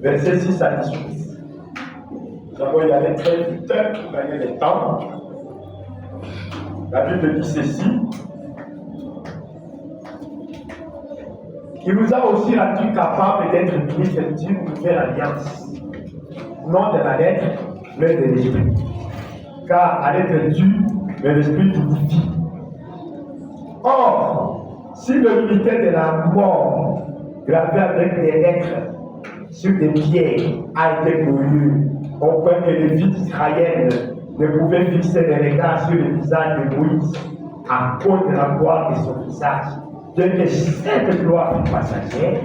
Verset 6 à 18. Nous allons y aller très vite pour gagner le temps. La Bible dit ceci. Il nous a aussi rendu capable d'être ministres d'une nouvelle alliance. Non de la lettre, mais de l'esprit. Car à l'être dû, mais l'esprit vivifie. Or, si le militaire de la mort, gravé avec des lettres sur des pierres, a été glorieux, au point que les fils d'Israël ne pouvaient fixer les regards sur le visage de Moïse à cause de la gloire de son visage, bien que cette gloire fut passagère,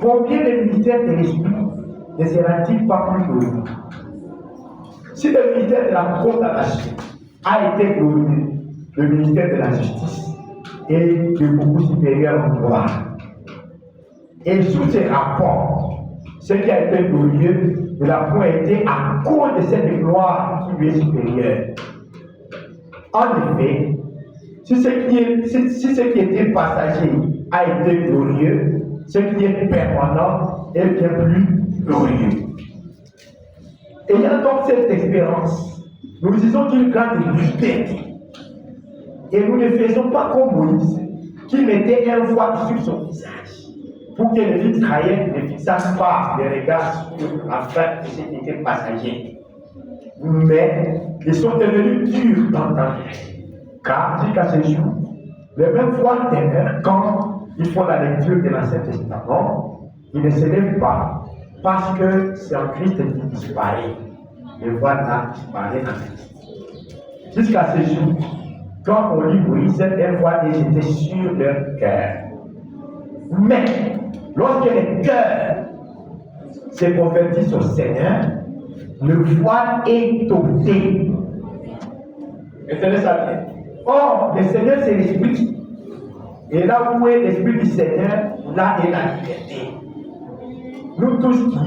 combien de militaires de l'esprit ne sera-t-il pas plus glorieux? Si le ministère de la condamnation a été glorieux, le ministère de la justice est de beaucoup supérieur en gloire. Et sous ces rapports, ce qui a été glorieux ne l'a point été à cause de cette gloire qui lui est supérieure. En effet, si ce qui était passager a été glorieux, ce qui est permanent est bien plus glorieux. Ayant donc cette expérience, nous disons qu'il garde une liberté. Et nous ne faisons pas comme Moïse, qui mettait un voile sur son visage, pour que les fils d'Israël ne fixassent pas les regards sur afin que ce qui était passager. Mais ils sont devenus durs d'entendre. Car, jusqu'à ce jour, le même voile demeure quand ils font la lecture de l'Ancien Testament, ils ne se lèvent pas. Parce que c'est en Christ qui disparaît. Le voile là disparaît en Christ. Jusqu'à ce jour, quand on lit Moïse, un voile est jeté sur leur cœur. Mais, lorsque le cœur s'est converti au Seigneur, le voile est ôté. Retenez ça bien. Or, le Seigneur c'est l'Esprit. Et là où est l'Esprit du Seigneur, là est la liberté. Nous tous qui,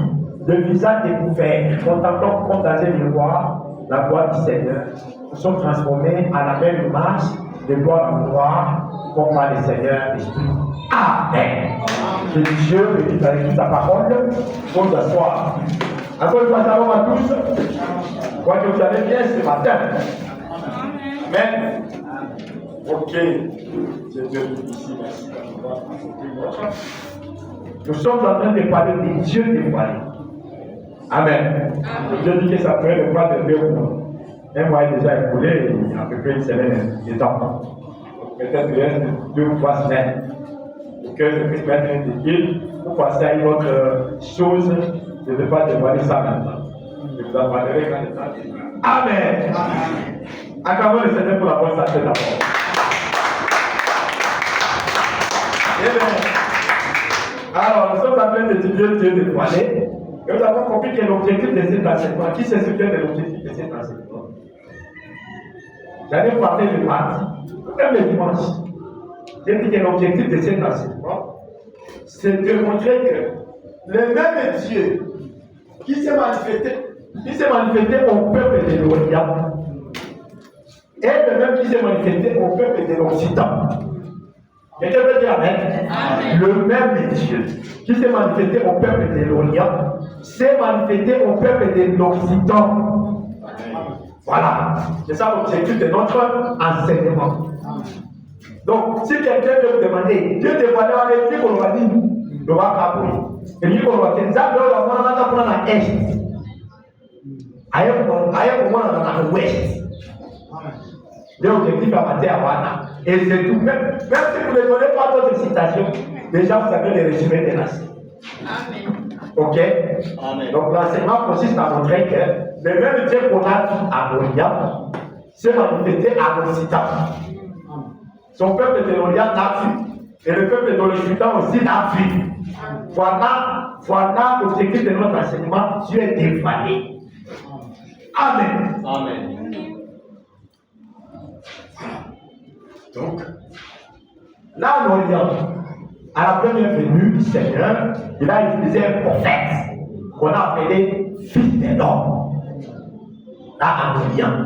le visage découvert, contemplons comme dans un miroir la gloire du Seigneur, nous sommes transformés à la même image de gloire en gloire, comme par le Seigneur l'Esprit. Amen. Que Dieu bénisse avec toute sa parole. Pour s'asseoir. Encore une fois, salut à tous. Crois que vous allez bien ce matin. Amen. Ok. Je Dieu ici, merci. Nous sommes en train de parler des dieux dévoilés. Amen. Dieu dit que ça pourrait le voir de 2 mois. Un mois est déjà écoulé, il y a à peu près une semaine de temps. Peut-être il reste 2 ou 3 semaines. Pour que je puisse mettre un défi pour passer à une autre chose. Je ne vais pas dévoiler ça maintenant. Je vous en parlerai quand le temps viendra. Amen. Acclamons le Seigneur pour la bonne santé d'abord. Alors, nous sommes en train d'étudier Dieu dévoilé. Et nous avons compris que l'objectif de cet enseignement, qui se souvient de l'objectif de cet enseignement? J'allais parler le mardi, même le dimanche. J'ai dit que l'objectif de cet enseignement, c'est de montrer que le même Dieu qui s'est manifesté au peuple de l'Orient est le même qui s'est manifesté au peuple de l'Occident. Quelqu'un veut dire Amen? Le même Dieu qui s'est manifesté au peuple de l'Orient s'est manifesté au peuple de l'Occident. Voilà. C'est ça l'objectif de notre enseignement. Donc, si quelqu'un veut vous demander, Dieu dévoilé avec qui on va dire, on va capter. Et lui, on va dire, ça, on va prendre la Est. Ailleurs, on va l'Ouest. L'objectif à mater à Wana. Et c'est tout. Même si vous ne donnez pas d'autres citations, déjà vous savez les résumés des nations. Amen. Ok? Amen. Donc l'enseignement consiste à montrer que le même Dieu qu'on a vu à l'Orient s'est manifesté à l'Occident. Son peuple de l'Orient l'a vu. Et le peuple de l'Occident aussi l'a vu. Voilà l'objectif de notre enseignement. Dieu est dévoilé. Amen. Amen. Donc, là en Orient, à la première venue du Seigneur, il a utilisé un prophète qu'on a appelé fils de l'homme. Là en Orient.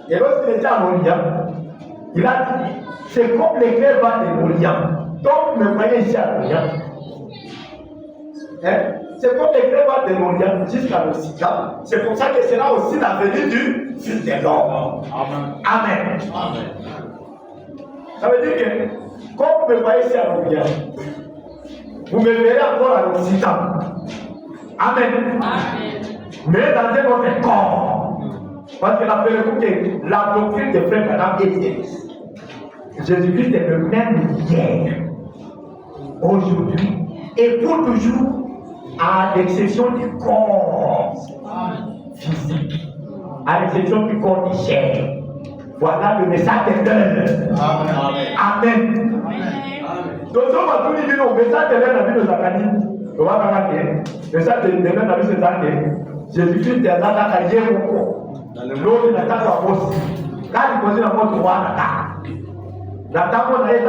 Et lorsqu'il était en Orient, il a dit, c'est comme l'éclair va de l'Orient. Donc, vous me voyez ici à l'Orient. Hein? C'est comme les grèves de l'Orient jusqu'à l'Occident. C'est pour ça que sera aussi la venue du Fils de l'homme. Amen. Amen. Ça veut dire que, comme vous me voyez ici à l'Orient, vous me verrez encore à l'Occident. Amen. Amen. Mais dans un autre corps. Parce que rappelez-vous que la doctrine de Frère Branham est celle-ci. Jésus-Christ est le même hier, aujourd'hui et pour toujours, à l'exception du corps physique, à l'exception du corps de chair. Voilà le message de l'heure. Amen. Donc, si on va tout dire, le message de l'heure, la vie de Zakani, on va remarquer, le message de l'heure, la vie de Zakani, Jésus-Christ est dans la carrière au corps. L'autre n'a pas à bosser. Quand il pose la mort, droit à la table, on a été à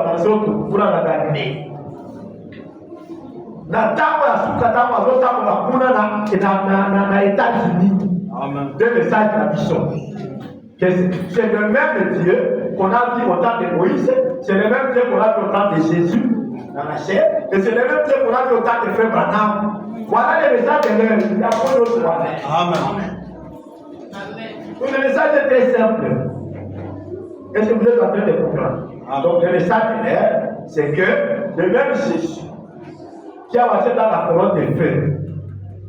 la maison pour la gagner. La table, la table, na États-Unis. Deux messages de la mission. C'est le même Dieu qu'on a vu au temps de Moïse, c'est le même Dieu qu'on a vu au temps de Jésus dans la chair, et c'est le même Dieu qu'on a vu au temps de Frère Branham. Voilà le message de l'heure. Il y a pas d'autre. Amen. Donc le message est très simple. Est-ce que vous êtes en train de comprendre? Donc le message de l'heure, c'est que le même Jésus qui a marché dans la colonne de feu.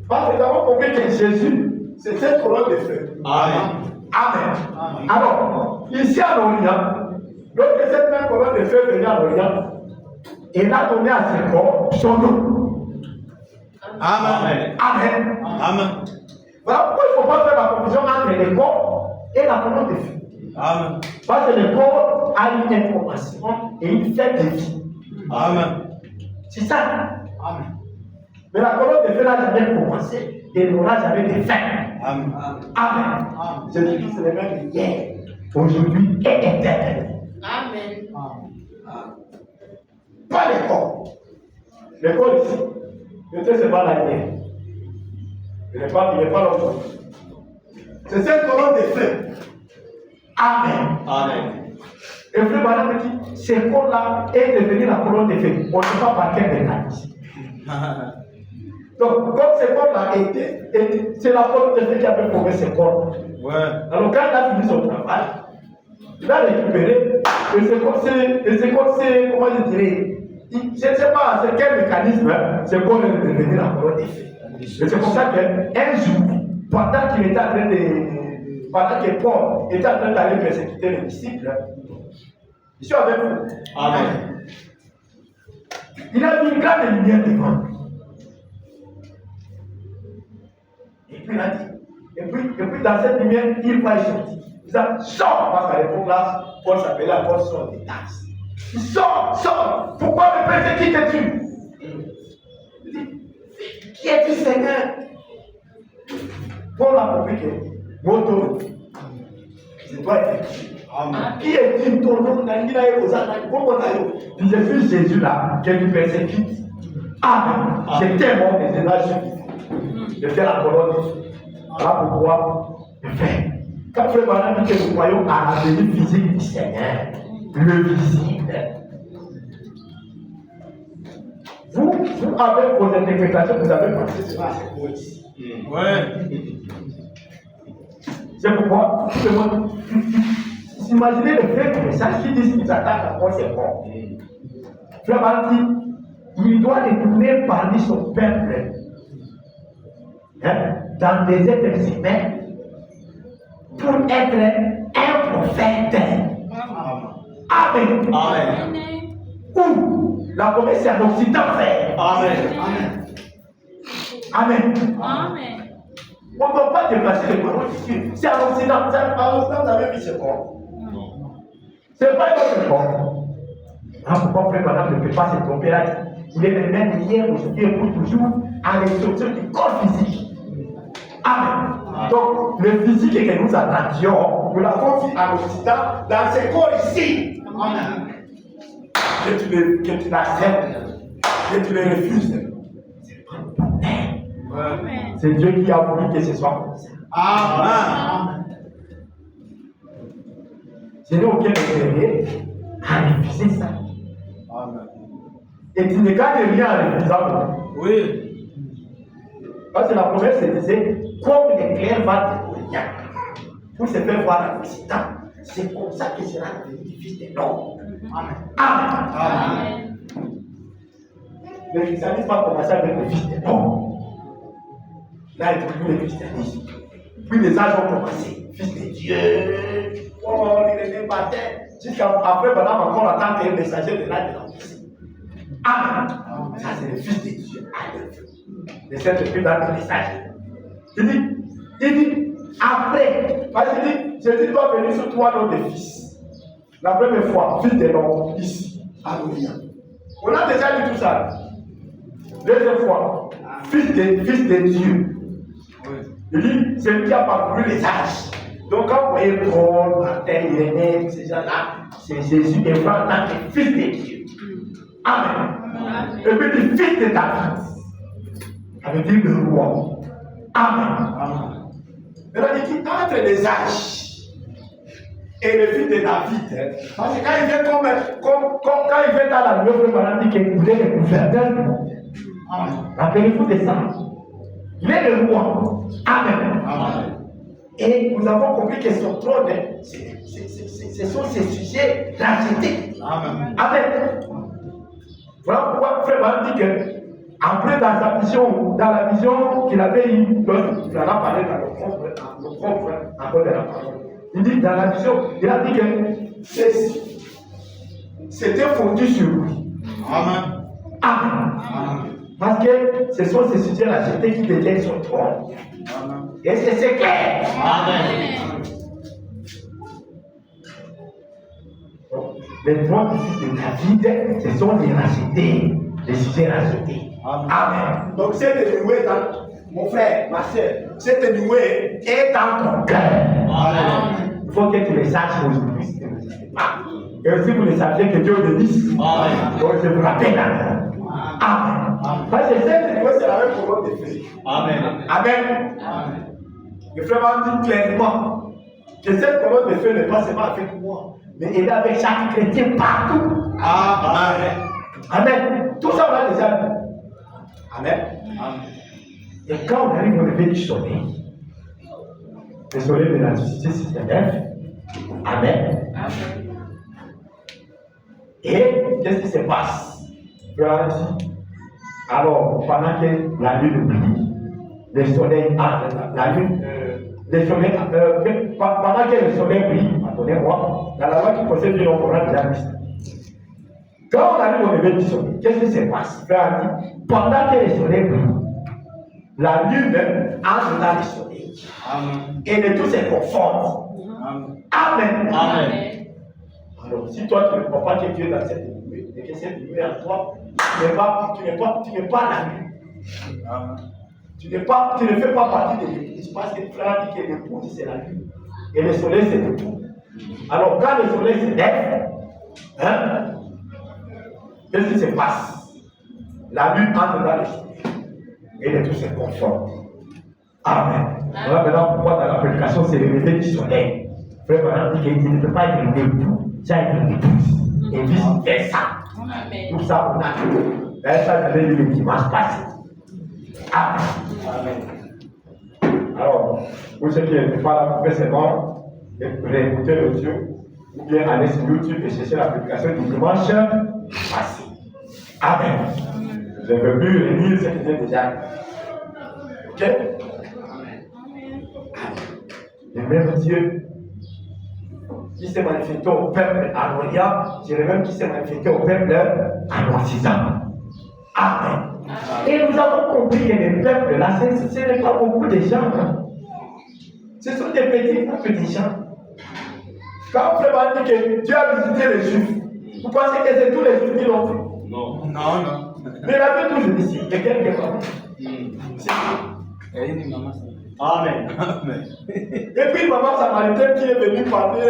Parce que nous avons compris que Jésus, c'est cette colonne de feu. Amen. Amen. Alors, ici à l'Orient, lorsque cette même colonne de feu venait à l'Orient, il a donné à ses corps son nom. Amen. Amen. Amen. Voilà pourquoi il ne faut pas faire la confusion entre les corps et la colonne de feu. Amen. Parce que le corps a une information et une fête de vie. Amen. C'est ça. Amen. Mais la colonne de feu n'a jamais commencé et n'aura jamais de fin. Amen. Amen. Je dis que c'est le même hier, aujourd'hui et éternellement. Amen. Pas les corps. Les corps ici, peut-être c'est pas la guerre. Il n'est pas l'autre. C'est cette colonne de feu. Amen. Amen. Et Frère Branham dit, ce corps-là est devenu la colonne de feu. On ne sait pas par quel mécanisme. Donc, comme ce corps-là était, c'est la colonne de feu qui a pu trouver ce corps. Ouais. Alors, quand il a fini son travail, il a récupéré, et ce corps, c'est, comment je dirais, je ne sais pas c'est quel mécanisme, hein, ce corps est devenu la colonne de feu. Et c'est pour ça qu'un jour, pendant qu'il était en train pendant que Paul était en train d'aller persécuter les disciples, je suis avec vous. Amen. Il a mis une grande lumière devant. Et puis il a dit, et puis dans cette lumière, il va sortir. Il a dit, sors, parce qu'à l'époque là, Paul s'appelait apôtre des taxes. Il dit, sors, pourquoi me persécutes-tu? Il dit, qui est-tu, Seigneur? Paul a compris que mon tour, c'est toi qui est ton nom? Je suis Jésus là, qui lui persécute. Amen. J'étais mort, mais je l'ai suivi. Je fais la colonne. Voilà pourquoi je fais. Quand Frère Branham dit que nous croyons à la venue physique du Seigneur, le visible. Vous avez vos interprétations, vous avez pensé cela à cette fois ici. Ouais. C'est pourquoi, imaginez le fait que les sages qui disent qu'ils attaquent encore ses corps. Frère Branham dit, il doit retourner parmi son peuple, dans des êtres humains, pour être un prophète. Amen. Amen. Ou la promesse est en Occident, frère. Amen. Amen. Amen. On ne peut pas déplacer les paroles d'ici. C'est en Occident. Vous avez vu ce corps. Ce n'est pas notre corps. Pourquoi Frère Branham ne peut pas se tromper là? Il est le même hier, aujourd'hui et pour toujours, à l'exception du corps physique. Amen. Donc, le physique que nous attendions, nous l'avons vu en Occident, dans ce corps ici. Amen. Que tu l'acceptes, que tu le refuses. C'est Dieu qui a voulu que ce soit comme ça. Amen. Je n'ai aucun intérêt à refuser ça. Amen. Et tu ne gagnes rien en refusant. Oui. Parce que la promesse se disait, comme l'éclair va de l'Orient pour se faire voir à l'Occident, c'est comme ça que sera devenu le Fils de l'homme. Amen. Amen. Le christianisme va commencer avec le Fils de l'homme. Là, il trouve le christianisme. Puis les âges ont commencé. Fils de Dieu. Oh, il est matin. Jusqu'après, maintenant, encore en tant que messager de l'âge de la puissance. Amen. Ça, c'est le Fils de Dieu. Amen. Le Saint-Esprit dans le message. Il dit, après, parce qu'il dit, Jésus doit venir sur trois noms de fils. La première fois, Fils de l'homme, ici. Alléluia. On a déjà lu tout ça. Deuxième fois, Fils de Dieu. Il dit, c'est lui qui a parcouru les âges. Donc, quand vous voyez Paul, Martin, Irénée, ces gens-là, c'est Jésus qui est en tant que Fils de Dieu. Amen. Et puis, le Fils de David. Ça veut dire le roi. Amen. Maintenant, il dit, entre les âges et le Fils de David, parce que quand il vient quand il vient dans la nouvelle parole, il dit qu'il voulait le gouverneur du monde. Rappelez-vous de ça. Il est le roi. Amen. Et nous avons compris que son trône, ce sont ses sujets rachetés. Amen. Voilà pourquoi Frère Martin dit que, après dans la vision qu'il avait eue, il en a parlé dans le propre accord de la parole. Il dit dans la vision, il a dit que c'était fondu sur lui. Amen. Parce que ce sont ces sujets rachetés qui détiennent son trône. Est-ce que c'est clair? Amen. Les trois fils de David, ce sont les rachetés, les sujets rachetés. Amen. Donc c'est dénoué dans mon frère, ma soeur, c'est dénoué est dans ton cœur. Amen. Il faut que tu le saches aujourd'hui, si tu ne le sais pas. Et aussi vous le sachiez que Dieu bénisse. Donc je vous rappelle. Amen. Parce que c'est dénoué, c'est la même commande de faire. Amen. Le frère m'a dit clairement que cette commande de faire ne passe pas avec moi, mais elle est avec chaque chrétien partout. Amen. Tout ça, on l'a déjà vu. Amen. Et quand on arrive au lever du soleil, le soleil de la justice se lève. Amen. Et qu'est-ce qui se passe? Alors, pendant que la lune brille, le soleil entre la lune, pendant que le soleil brille, attendez-moi, dans la loi qui possède une on a déjà vu. Quand on arrive au lever du soleil, qu'est-ce qui se passe? Pendant que le soleil brille, la lune entre dans le soleil. Et le tout se conforme. Amen. Alors, si toi tu ne crois pas que Dieu est dans cette nuée, et que cette nuée en toi, tu n'es pas la lune. Tu ne fais pas partie de l'église parce que le frère dit que l'épouse c'est la lune et le soleil c'est le tout. Alors quand le soleil se lève, qu'est-ce qui se passe? La lune entre dans le soleil et le tout se conforme. Amen. Voilà maintenant pourquoi dans la prédication c'est le lever du soleil. Frère Bernard dit qu'il ne peut pas être le époux, ça être l'épouse. Et vice versa. Tout ça on a tout. Là ça j'avais lu le dimanche passé. Amen. Alors, pour ceux qui n'étaient pas là précédemment, réécouter l'audio ou bien aller sur YouTube et chercher la publication du dimanche passé. Amen. Je ne veux plus relire ce qui était déjà. Ok? Amen. Le même Dieu qui s'est manifesté au peuple en Orient, c'est le même qui s'est manifesté au peuple en Occident. Amen. Et nous avons compris que les peuples là, ce n'est pas beaucoup de gens. Ce sont des petits gens. Quand vous avez dit que Dieu a visité les Juifs, vous pensez que c'est tous les Juifs qui l'ont fait? Non. Mais il a fait toujours ici, il y a quelques fois. Amen. Et puis maman samaritaine qui est venue parler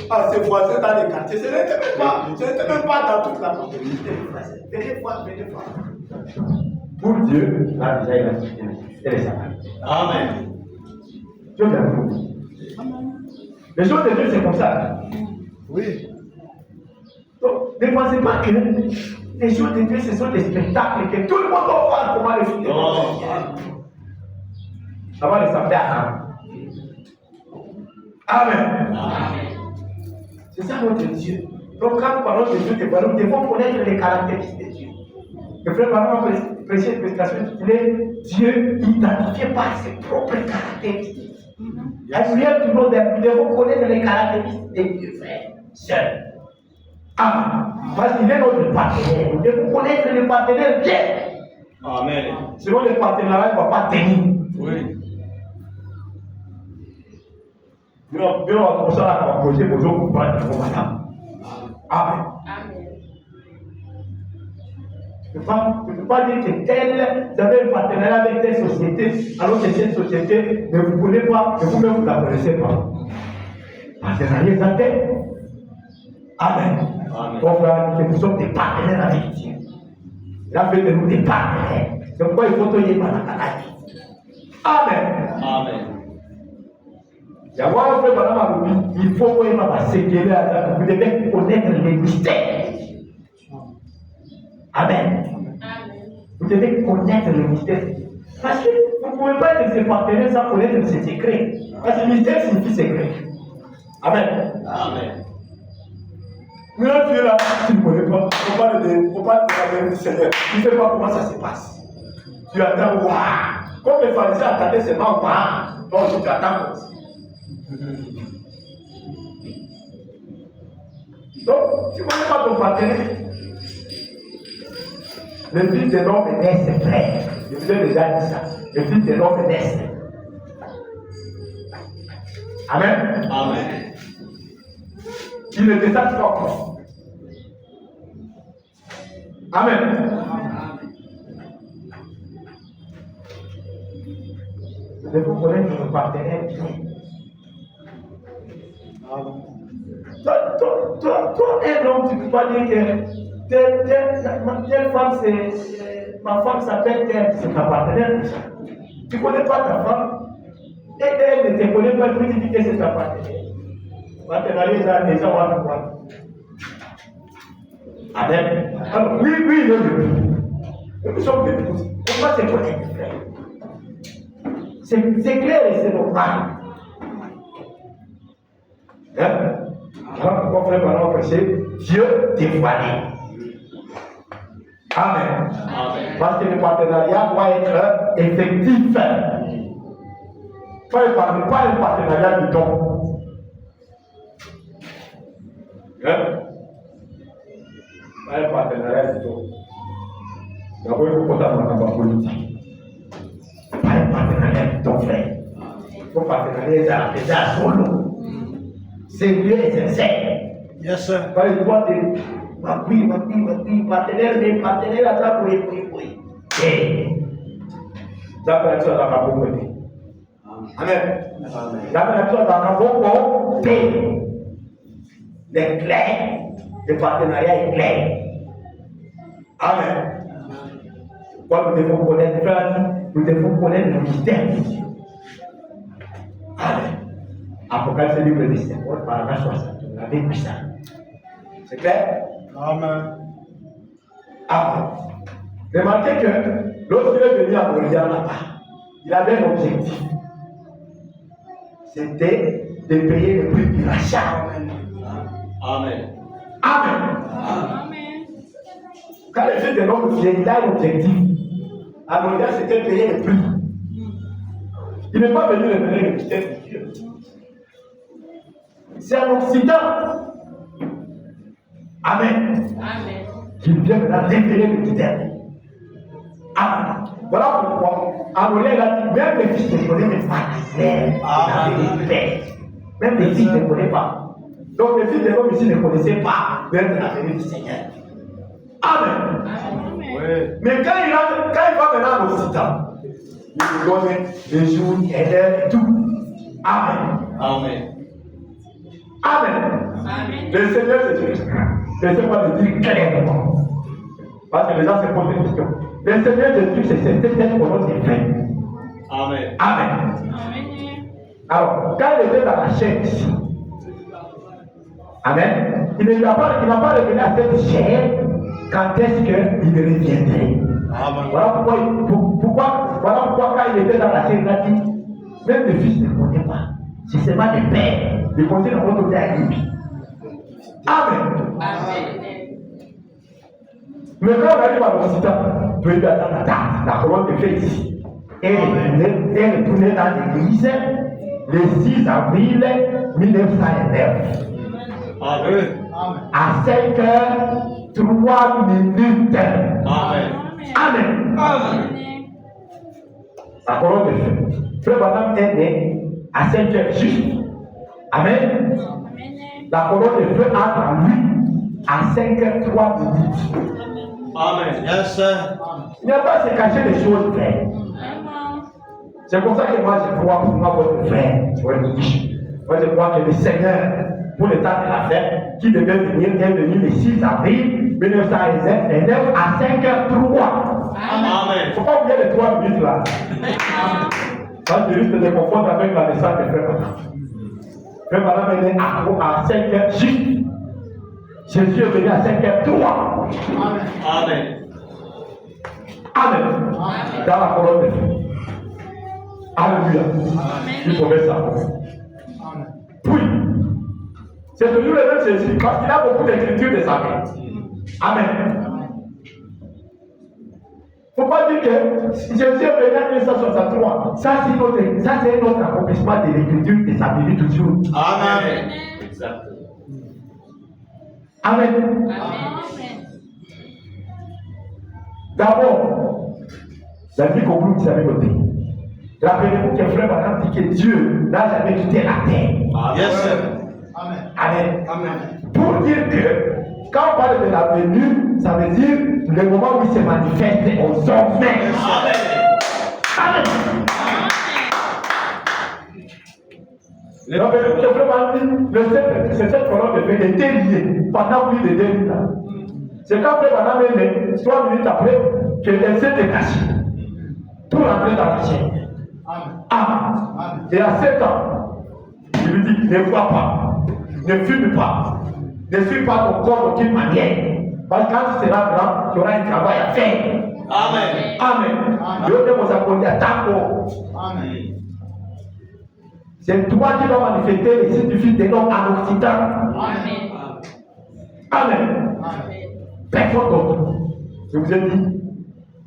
à ses voisins dans les quartiers, ce n'était même pas dans toute la communauté. Venez voir. Pour Dieu, là déjà il a cité les Samaritains. Amen. Dieu l'amour. Les choses de Dieu, c'est comme ça. Oui. Donc, ne pensez pas que Les jours de Dieu, ce sont des spectacles que tout le monde doit voir comment les filles de avant de s'appeler à Amen. C'est ça notre Dieu. Donc quand nous parlons de Dieu, nous devons connaître les caractéristiques de Dieu. Le frère Maman a prêché une prédication intitulée Dieu identifié par ses propres caractéristiques. Nous devons connaître les caractéristiques de Dieu, frère, seul. Amen. Parce qu'il est notre partenaire. Nous devons connaître le partenaire bien. Amen. Sinon, le partenariat ne va pas tenir. Oui. Nous allons comme ça, on va poser vos autres pour prendre vos madame. Amen. Tu ne peux pas dire que vous avez un partenariat avec telle société, alors que cette société ne vous connaît pas, et vous-même vous ne la connaissez pas. Partenariat est atteint. Amen. On va dire que nous sommes des partenaires avec Dieu. Il a fait de nous des partenaires. C'est pourquoi il faut tenir par la maladie. Amen. Amen. Il faut que vous devez connaître les mystères. Amen. Vous devez connaître les mystères. Parce que vous ne pouvez pas être ses partenaires sans connaître ses secrets. Parce que mystère signifie secret. Amen. Amen. Mais là, tu es là, tu ne connais pas. Il faut pas te parler du Seigneur. Tu ne sais pas comment ça se passe. Tu attends, waouh. Comme les pharisiens attendaient seulement, waouh. Donc tu attends. Donc, tu ne connais pas ton partenaire. Le fils de l'homme naît, frère. Je vous ai déjà dit ça. Le fils de l'homme naît. Amen. Amen. Il ne descend pas encore. Amen. Nous devons connaître nos partenaires bien. Toi, un homme, tu ne peux pas dire que telle femme, ma femme s'appelle telle, c'est ta partenaire. Tu ne connais pas ta femme. Et elle ne te connaît pas, tu dis que c'est ta partenaire. Partenariat, déjà, on va voir. Amen. Alors, oui, nous sommes des tous. Pourquoi c'est connaître, frère? C'est clair et c'est normal. Hein? Alors, pourquoi frère, pendant prêcher, Dieu dévoilé. Amen. Amen. Parce que le partenariat doit être effectif. Pas un partenariat du don. Hein? Pas un partenariat du don. D'abord, il faut porter dans la politique. Pas un partenariat du don, frère. Il faut partenariat déjà solo. Sérieux et sincère. Yes, sir. Pas une fois de oui, partenaire à ça, oui. Ça peut être ça dans la pauvreté. Amen. Ça peut être ça dans la pauvreté. Les clairs, le partenariat est clair. Amen. Pourquoi nous devons connaître, nous devons connaître le mystère de Dieu. Amen. Apocalypse livre 17, paragraphe 60. Vous avez vu ça. C'est clair? Amen. Amen. Remarquez que lorsqu'il est venu à Orient là-bas, il avait un objectif. C'était de payer le prix du rachat. Amen. Amen. Quand le fils de l'homme vient, il a un objectif. À Orient, c'était de payer le prix. Il n'est pas venu révéler le mystère de Dieu. C'est en Occident. Amen. Qu'il vient maintenant révéler le mystère. Amen. Voilà pourquoi, en Orient, il a dit, même les fils ne connaissent pas la paix. Même les fils ne connaissent pas. Donc les fils de l'homme ici ne connaissaient pas même la venue du Seigneur. Amen. Oui. Mais quand il va maintenant en Occident, il nous donne les jours et l'heure et tout. Amen. Amen. Amen. Le Seigneur se dit, laissez-moi le dire clairement. Parce que les gens se posent des questions. Le Seigneur Jésus, c'est peut-être pour notre fin. Amen. Amen. Alors, quand il était dans la chair ici, Amen. Il n'a pas révélé à cette chair quand est-ce qu'il reviendrait. Voilà pourquoi quand il était dans la chair, il a dit, même le fils ne connaît pas. Si c'est pas le père, le conseil de votre à lui. Amen. Mais quand on arrive à l'Occident, on peut attendre la date, la colonne de fait ici. Et retourner dans l'église le 6 avril 1909. Amen. À 5h03. Amen. Amen. Amen. La colonne de feu. Frère Madame est né à 5h juste. Amen. La colonne de feu entre en lui à 5h03. Amen. Yes, sir. Il n'y a pas à se cacher les choses, frère. C'est pour ça que moi je crois pour moi votre frère. Moi je crois que le Seigneur, pour le temps de la fête, qui devait venir, est venu le 6 avril 1909 à 5h03. Amen. Il ne faut pas oublier les 3 minutes là. Ça c'est juste de confondre avec la naissance de frère Madame. Frère Madame est né à 5h juste. Jésus est venu à 5h03. Amen. Amen. Dans la colonne de feu. Alléluia. Il pouvait savoir. Puis, c'est toujours le même Jésus, parce qu'il a beaucoup d'écritures de sa vie. Amen. Il ne faut pas dire que Jésus est venu en 1963. Ça, c'est notre accomplissement de l'écriture de sa vie toujours. Amen. Amen. D'abord, la vie qu'on vous savez noter. Rappelez-vous que frère Madame dit que Dieu n'a jamais quitté la terre. Yes, sir. Amen. Amen. Pour dire que quand on parle de la venue, ça veut dire le moment où il se manifeste aux hommes. Amen. Amen. Rappelez-vous que frère Madame dit que cette colonne de feu était liée pendant plus de 2 ans. C'est quand frère Madame est né, 3 minutes après, qu'elle s'est détachée. Tout rentrer dans la chair. Amen. Et à 7 ans, il lui dit, ne bois pas, ne fume pas, ne suis pas ton corps d'aucune manière. Parce que quand tu seras grand, tu auras un travail à faire. Amen. Amen. Dieu nous a conduit à Tako. Amen. C'est toi qui dois manifester les signes du Fils de l'homme en Occident. Amen. Amen. Personne d'autre. Je vous ai dit,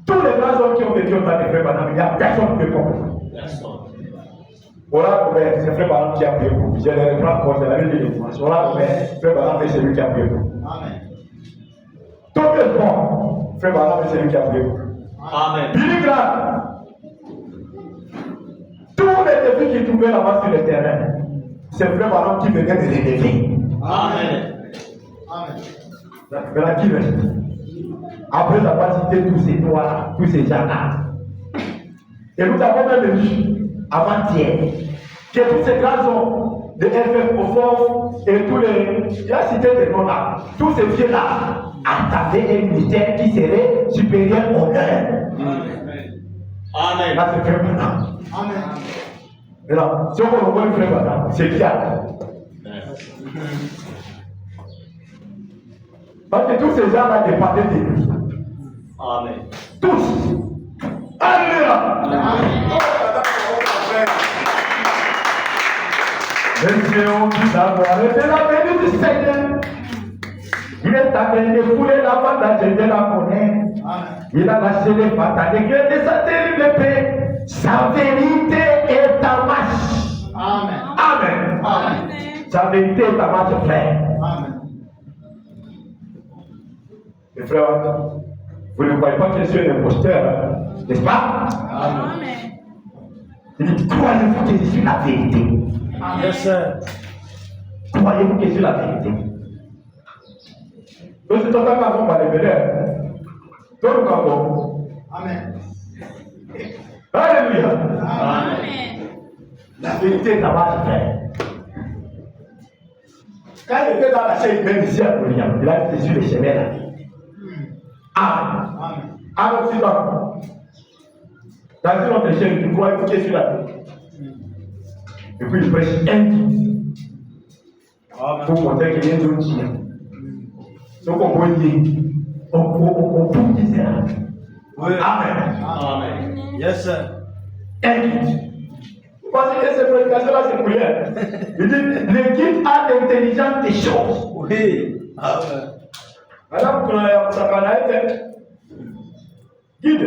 tous les grands hommes qui ont vécu au temps de frère Madame, il n'y a personne qui peut comprendre. Voilà, c'est frère Madame qui a prié pour vous. Je les reprends quand je l'avais dit les dimanches. Voilà, frère Madame, c'est lui qui a prié pour vous. Amen. Tout le monde, frère Madame, c'est lui qui a prié pour vous. Amen. Billy Graham, tous les défis qu'il trouvait là-bas sur le terrain, c'est frère Madame qui venait de les relever. Amen. Voilà qui reste. Après avoir cité tous ces toits, tous ces gens-là. Et nous avons même vu, avant-hier, que tous ces grands hommes de FF au fond et tous les. Il a cité des noms-là. Tous ces vieux-là attendaient un ministère qui serait supérieur au leur. Amen. Là, c'est frère Madame. Amen. Maintenant, si on voit le frère Madame, c'est bien. Parce que tous ces gens-là dépendaient de lui. Amen. Tous. Alléluia. Messieurs, on dit savoir et de la venue du Seigneur. Il est en train de fouler la bande de la monnaie. Il a lâché les batailles de sa terrible paix. Sa vérité est en marche. Amen. Amen. Amen. Sa vérité est en marche, frère. Amen. Mes frères, vous ne croyez pas que je suis un imposteur, n'est-ce pas? Amen. Il dit, croyez-vous que je suis la vérité? Yes, sir. Croyez-vous que je suis la vérité? Donc c'est totalement quand on va les venir. Donc quand Amen. Alléluia. Amen. La vérité est en marche, frère. Quand il était dans la chaîne, même ici à Bouliam, il a été sur le chemin de la vie. Amen. En Occident, dans une autre chaîne, tu crois que sur la vie. Et puis il prêche un qui. Pour montrer qu'il y a d'autres qui. Donc on peut dire, on peut dire ça. Oui. Amen. Amen. Yes, sir. Un guide. Vous pensez que cette prédication-là, c'est pour rien. Il dit, le guide a l'intelligence des choses. Oui. Amen. Alors, vous avez guide.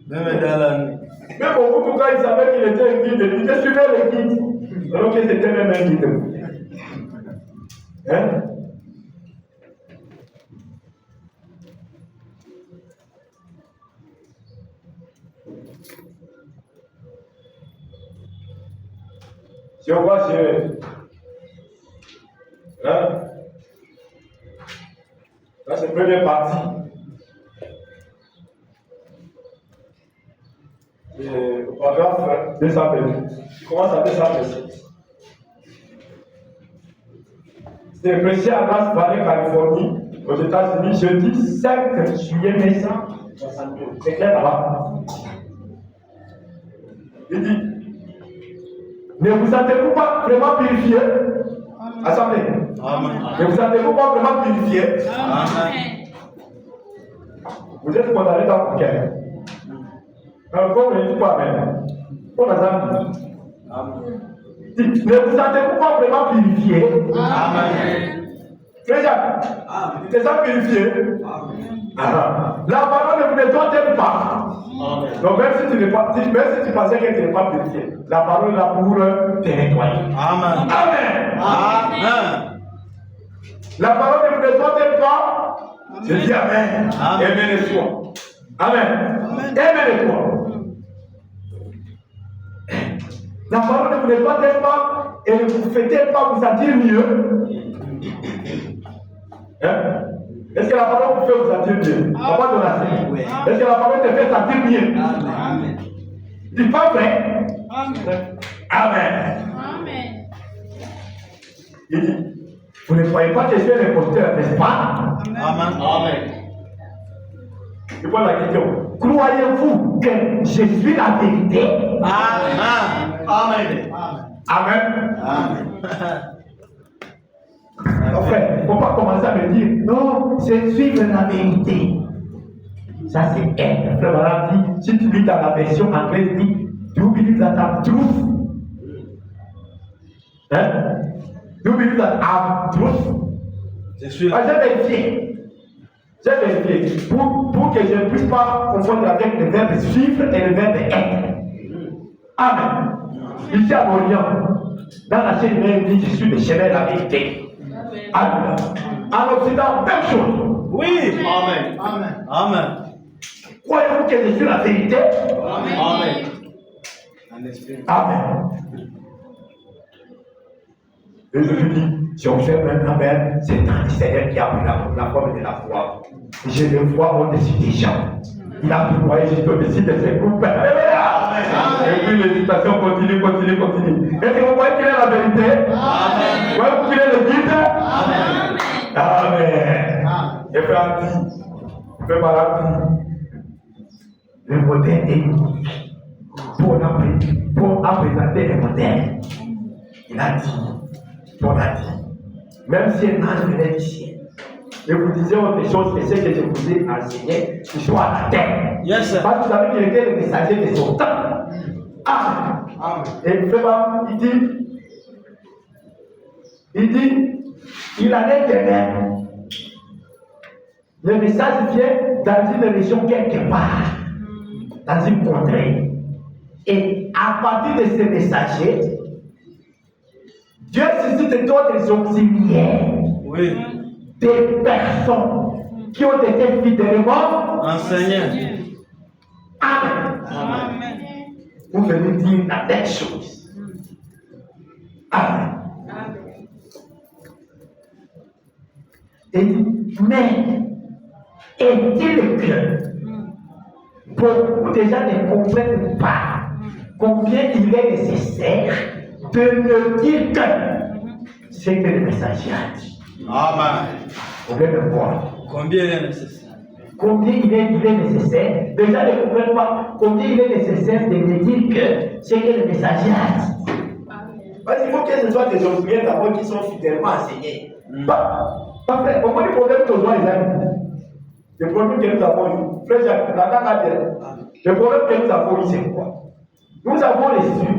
Même dans la nuit. Mais pour vous, quand il savait qu'il était un guide, il disait, suivez le guide. Alors que c'était même un guide. Hein? Si on voit sur... Hein? Là, c'est la première partie. Au paragraphe 228. Tu commences à 226. C'est prêché à Grasse Valley, Californie, aux États-Unis, jeudi 5 juillet 1962. C'est clair là-bas? Il dit, ne vous sentez-vous pas vraiment purifié? Assemblée. Amen. Ne vous sentez-vous pas vraiment purifié? Amen. Vous êtes condamné dans le cœur. Alors, ne dites pas Amen. Pour la Zambie. Amen. Ne vous sentez-vous pas vraiment purifié? Amen. Frère Jacques, tu te sens purifié? La parole ne vous nettoie-t-elle pas? Amen. Donc, même si tu pensais que tu n'es pas purifié, la parole est là pour te nettoyer. Amen. Amen. Amen. La parole ne vous nettoie-t-elle pas? Je dis Amen. Amen. Amen et toi. Amen. Amen et toi. La parole ne vous nettoie-t-elle pas et ne vous fait-elle pas vous sentir mieux? Hein? Est-ce que la parole vous fait vous sentir mieux? Papa Donatien. Oui. Est-ce que la parole te fait sentir mieux? Amen. Dis pas vrai? Amen. Amen. Amen. Il dit, vous ne croyez pas que je suis un imposteur, n'est-ce pas? Amen. Amen. Je pose la question. Croyez-vous que je suis la vérité? Amen. Amen. Amen. Amen. Enfin, il ne faut pas commencer à me dire, non, c'est suivre la vérité. Ça, c'est être. Frère Maram dit, si tu lis dans la version anglaise, dit, do you believe that I'm truth? Hein? Do you believe that I'm truth? Je suis là. Ah, j'ai vérifié. J'ai vérifié. Pour que je ne puisse pas confondre avec le verbe suivre et le verbe être. Amen. Ici à Orient, dans la chaîne humaine, il dit, je suis le chemin de la vérité. Amen. En Occident, même chose. Oui. Amen. Amen. Amen. Croyez-vous que je suis la vérité? Amen. Amen. Et je lui dis, si on fait un amen, c'est un Seigneur qui a pris la forme de la foi. Je le vois au-dessus des gens. Il a pu voir juste au-dessus de ses groupes. Et puis l'hésitation continue. Est-ce que vous voyez qu'il est la vérité? Amen. Vous voyez qu'il est le guide? Amen. Amen. Et frère dit, frère Maram dit, le modèle est unique. Pour présenter le modèle, il a dit, même si un ange venait du ciel, et vous disiez autre chose que ce que je vous ai enseigné, qu'il soit à la terre. Yes, sir. Parce que vous savez qu'il était le messager de son temps. Amen. Et vraiment, il dit, il allait de même. Le message vient dans une région quelque part, dans une contrée. Et à partir de ces messagers, Dieu suscite d'autres auxiliaires, Oui. des personnes qui ont été fidèlement Enseignant. Amen. Amen. Vous venez dire la même chose. Amen. Et mais est-il que beaucoup de gens ne comprennent pas combien il est nécessaire de ne dire que ce que le messager a dit. Amen. Vous voulez me voir. Combien il est nécessaire? Combien il est nécessaire, les gens ne comprennent pas combien il est nécessaire de ne dire que ce que le messager a dit. Parce qu'il faut que ce soit des ouvriers d'abord qui sont fidèlement enseignés. Parfait. Au moins, le problème que nous avons, les amis, le problème que nous avons eu, frère Jacques, le problème que nous avons eu, c'est quoi? Nous avons reçu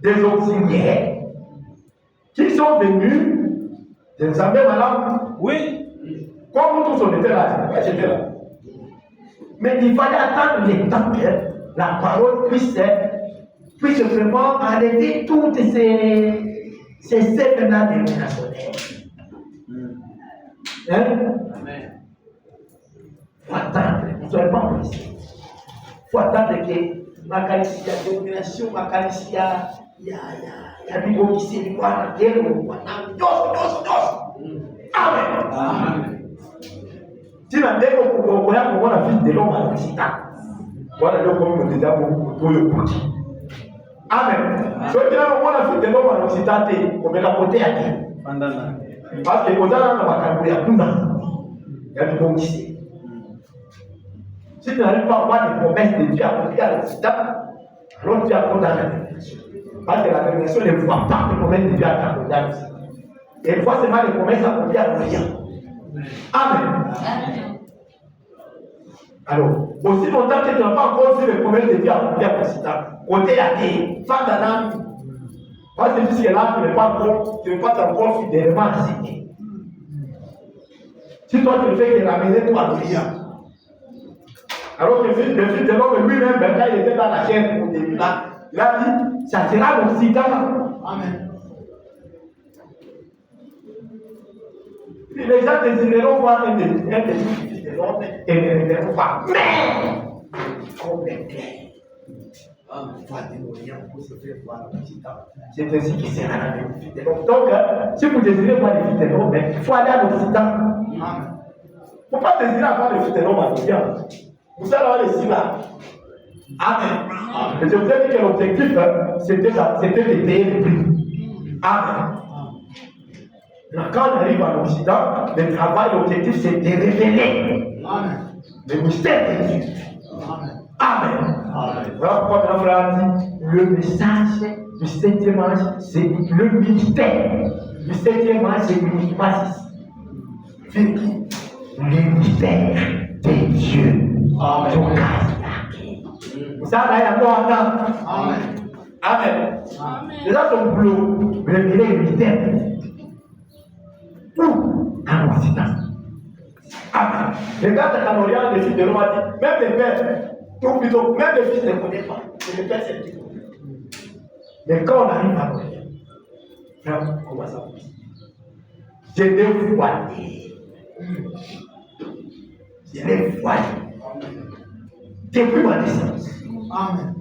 des auxiliaires qui sont venus, des amis madame. Oui. Comme nous tous on était là, j'étais là. Mais il fallait attendre le temps que la parole puisse vraiment enlever toutes ces cercles-là dénominationnels. Hein? Amen. Il faut attendre, vous ne soyez pas pressés. Il faut attendre que ma qualification, la dénomination, ma qualification, il y a des mots qui s'est dit, Amen. Amen. Si la ndenge okoya komona fils de l'homme à l'occitan wana ndio komi moteza oyo kuti amen soki nano omona fils de l'homme à l'occitan te omeka koteya te parce que ozala na makambo ya kuna ya bibongisi si tu n'arrives pas à avoir des promesses de Dieu accompli à l'occitan alors tu as compte dans la détermination parce que la détermination ne voit pas les promesses de Dieu accompli à l'occitan et voit seulement les promesses accomplies à l'occitan. Amen. Alors, aussi longtemps que tu n'as pas encore vu les promesses de Dieu accomplies à l'occitan, côté à terre, femme d'un âme, parce que jusqu'à là, tu n'es pas encore fidèlement enseigné. Si toi tu ne fais que ramener toi à l'Orient, alors que le fils de l'homme lui-même, quand il était dans la chair au début là, il a dit, ça sera l'occitan. Amen. Les gens désireront voir un des fils de l'homme et ne le verront pas. Mais, comme les clés, voir des moyens pour se faire voir l'occitan. C'est ainsi qu'il sera dans les fils de l'homme. Donc, si vous désirez voir les fils de l'homme, il faut aller à l'occitan. Il ne faut pas désirer avoir les fils de l'homme à l'Orient. Vous allez avoir les syllabes. Amen. Et je vous ai dit que l'objectif, c'était de payer le prix. Amen. Quand on arrive à l'Occident, le travail, l'objectif, c'est de révéler le mystère de Dieu. Amen. Voilà pourquoi notre frère a dit le message du 7e ange, c'est le mystère. Le 7e ange, c'est uniquement le mystère de Dieu. Amen. Vous savez, il y a encore un temps. Amen. Déjà, son boulot, révéler le mystère de Dieu. Où? En Occident. Amen. Regarde quand on regarde les fils de l'homme, même les pères, ou plutôt, même les fils ne connaissent pas. C'est les pères, c'est qui connaissent. Mais quand on arrive à l'Orient, comment ça va? Je l'ai voilé. Je l'ai voilé. Depuis ma naissance. Amen.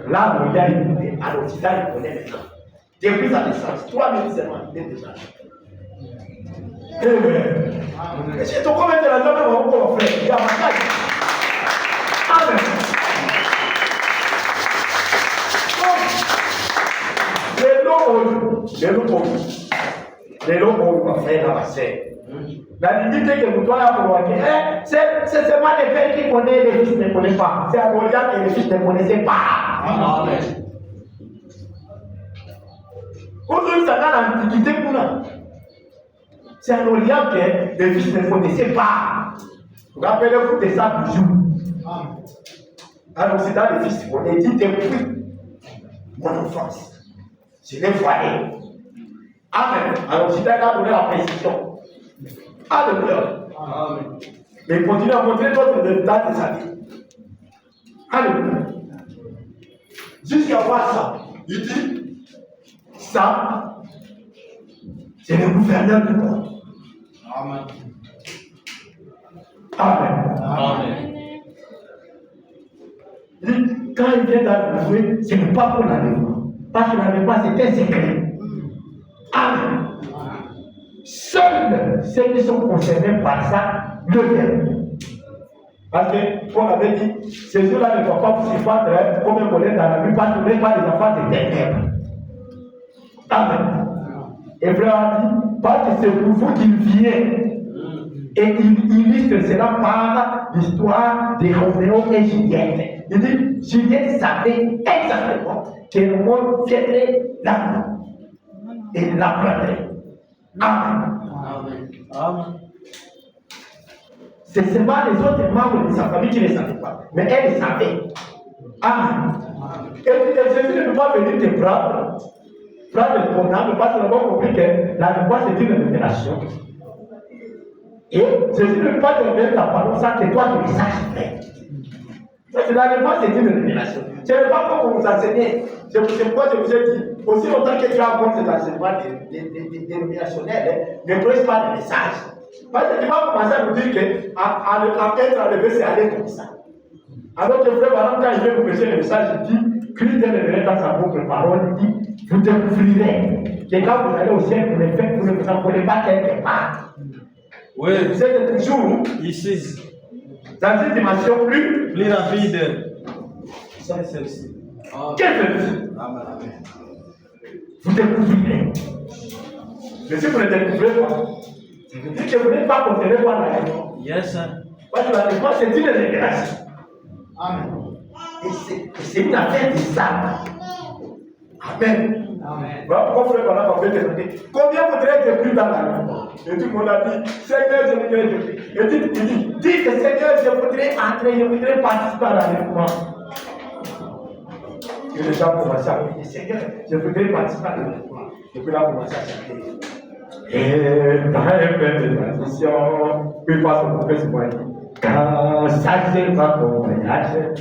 Là, on y a écouté. À l'Occident, il connaît les gens. Depuis sa naissance, 3000 seulement, il est déjà. Amen. Si tu commences à la jambe, on va encore frère. Il y a ma taille. Amen. Les lots on frère dans ma sœur. La limite que vous doyez avoir, c'est seulement les pères qui connaissent, les fils ne connaissent pas. C'est à Goliath que les fils ne connaissaient pas. Amen. Aujourd'hui, ça dans l'Antiquité, c'est un Orient que les fils ne connaissaient pas. Rappelez-vous de ça toujours. Alors, c'est dans les fils, on est dit depuis mon enfance. Je l'ai voilé. Amen. Alors, c'est là donné la précision. Alléluia. Amen. Mais il continue à montrer d'autres résultats de sa vie. Alléluia. Jusqu'à voir ça, il dit ça, c'est le gouverneur du monde. Amen. Amen. Amen. Quand il vient d'arriver, ce n'est pas pour l'enlèvement. Parce que l'enlèvement, c'est un secret. Amen. Seuls ceux qui sont concernés par ça le viennent. Parce que, comme on avait dit, ces jours-là ne doivent pas vous battre comme un volet dans la rue, parce que vous n'êtes pas les enfants des ténèbres. Amen. Et frère a dit, parce que c'est pour vous qu'il vient. Et il illustre cela par l'histoire de Roméo et Juliette. Il dit, Juliette savait exactement que le monde viendrait l'amour. Et il l'apprendrait. Amen. Amen. C'est seulement les autres membres de sa famille qui ne le savaient pas. Mais elle le savait. Amen. Et Jésus ne peut pas venir te prendre ton âme, parce qu'on a compris que la foi c'est une révélation. Et Jésus ne peut pas te révéler ta parole sans que toi tu le saches vrai. C'est la foi c'est une révélation. Ce n'est pas comme vous enseignez. C'est pourquoi je vous ai dit, aussi longtemps que tu as compris cet enseignement dénominationnel, ne prêche pas de message. Parce que tu vas commencer à nous dire qu'être enlevé, c'est aller comme ça. Alors que frère, par exemple, quand il vient vous prêcher le message, il dit, Christ est révélé dans sa propre parole, il dit, vous découvrirez que quand vous allez au ciel, vous ne vous en prenez pas quelque part. Oui. Vous êtes toujours Ici. dans une dimension plus rapide. C'est celle-ci. Qu'est-ce que c'est? Vous découvrirez. Mais si vous ne découvrez pas, ça veut dire que vous n'êtes pas concerné par la réponse. Yes, sir. Parce que la réponse, c'est une révélation. Amen. Et c'est une affaire des âmes. Amen. Amen. Voilà pourquoi frère, pendant qu'on fait des années. Combien voudrait être plus dans la réponse? Et tout le monde a dit, Seigneur, je voudrais Jésus. Et il dit que Seigneur, je voudrais entrer, je voudrais participer à la réponse. Et les gens commencent à dire, Seigneur, je voudrais participer à la réponse. Et puis là, on commence à chanter. Et dans un peu de transition, puis passe au prophète souvent dit, quand ça c'est pas ton voyage,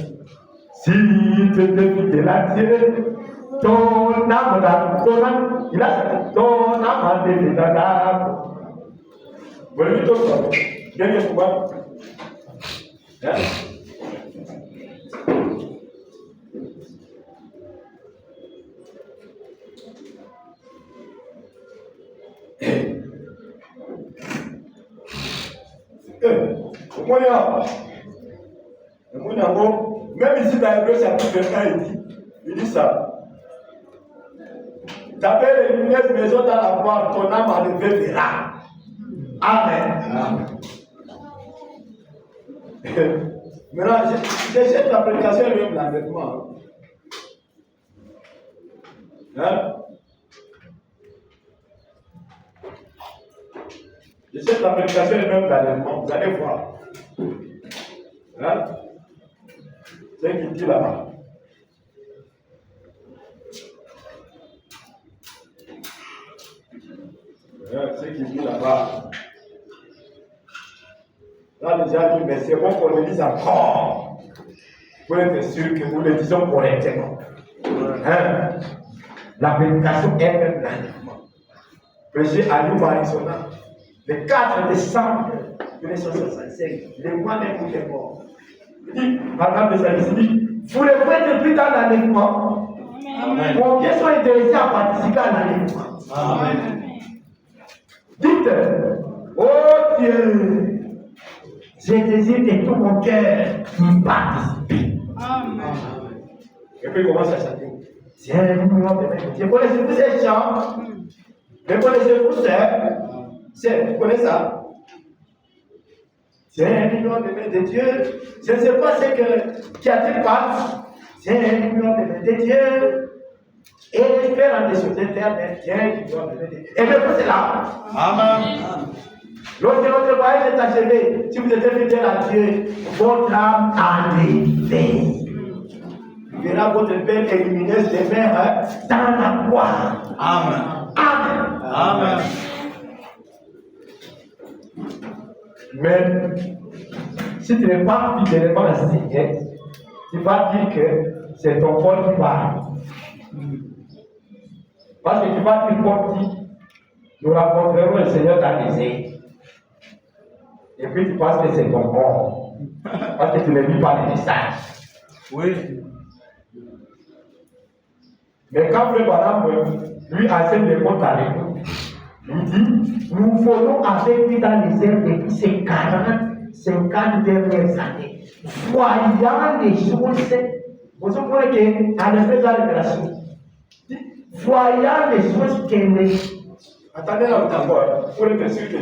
si tu te de la Dieu, ton âme là, il a ton âme de l'âme. Vous voyez tout ça? Bien que souvent. Même ici dans Hébreu chapitre 21, il dit ça. T'avais les lumières maison dans la voie, ton âme enlevée verra. Amen. Maintenant, j'essaie la prédication même là avec moi. Hein? J'essaie la prédication même d'allèvement, vous allez voir. Hein? C'est ce qu'il dit là-bas. Ce qu'il dit là-bas. Là, déjà dit, mais c'est bon qu'on le dise encore. Pour être sûr que nous le disons correctement. Hein? La prédication est même l'enlèvement. Prêché à nous Arizona, le 4 décembre 1965, le mois même où il est mort. Il dit, par exemple, il dit, vous ne pouvez être plus dans l'enlèvement. Combien sont intéressés à participer à l'enlèvement? Amen. Dites, oh Dieu, je désire de tout mon cœur y participer. Amen. Et puis il commence à chanter. C'est un mouvement de main. Vous connaissez-vous ces chants? Vous connaissez-vous ça? Vous connaissez ça? C'est un million de mains de Dieu. Je ne sais pas ce qui a-t-il pas. C'est un million de mains de Dieu. Et espérant des choses éternelles. C'est un million de mains de Dieu. Et bien c'est là. Amen. Lorsque votre voyage est achevé, si vous êtes fidèle à Dieu, votre âme enlevée. Il verra votre Père éliminer ses mères dans la gloire. Amen. Amen. Amen. Mais si tu n'es pas fidèlement assigné, tu vas dire que c'est ton corps qui parle. Parce que tu vas dire comme dit, nous rencontrerons le Seigneur dans les airs. Et puis tu penses que c'est ton corps. Parce que tu ne lis pas les messages. Oui. Mais quand Frère Branham lui enseigne les comptes à l'écoute, il dit, nous volons avec lui dans les airs depuis ces 50 dernières années, voyant les choses, vous comprenez qu'en effet dans la révélation, voyant les choses que les Attendez là encore, pour être sûr que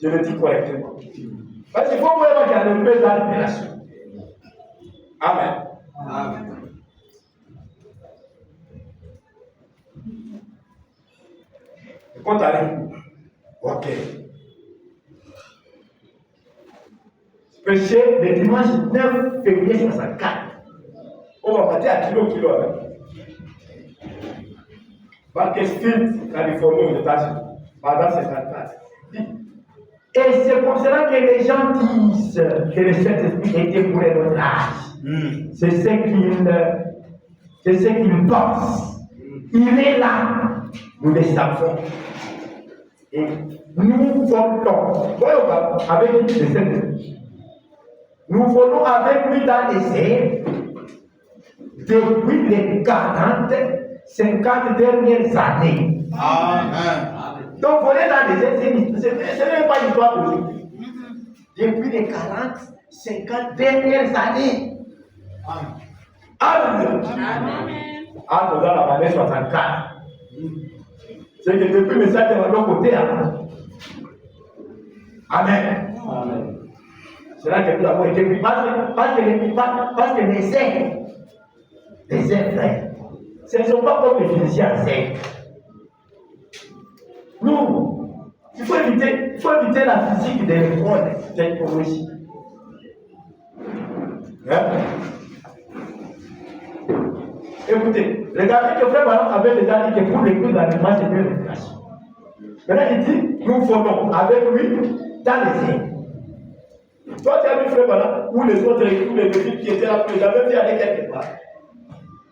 je le dis correctement. Parce qu'il faut vraiment qu'il y ait une belle révélation. Amen. Amen. Quand t'arrives, ok. Péché le dimanche 9 février 64. On va partir à kilo. Bakersfield, Californie, aux États-Unis, pendant 54. Et c'est comme cela que les gens disent que le Saint-Esprit était pour notre âge. C'est ce qu'ils pensent. Il est là. Nous le savons. Et nous volons. Voyons avec le Saint-Esprit. Nous volons avec lui dans les airs depuis les 40, 50 dernières années. Amen. Donc, voler dans les airs, ce n'est même pas une histoire d'aujourd'hui. Depuis les 40, 50 dernières années. Amen. Entre dans l'année 64. C'est que depuis le message de l'autre côté. Amen. Amen. C'est là que nous avons été pris. Parce que les airs, frères, ce ne sont pas comme les physiciens airs. Nous, il faut éviter la physique de l'école, technologie. Hein? Écoutez, regardez que frère Baron avait déjà dit que pour l'écoute de l'animal, c'est une révélation. Maintenant, il dit, nous volons avec lui dans les airs. Toi, tu as vu frère Baron, ou les autres, tous les petits qui étaient là, pour les jamais vu aller quelque part.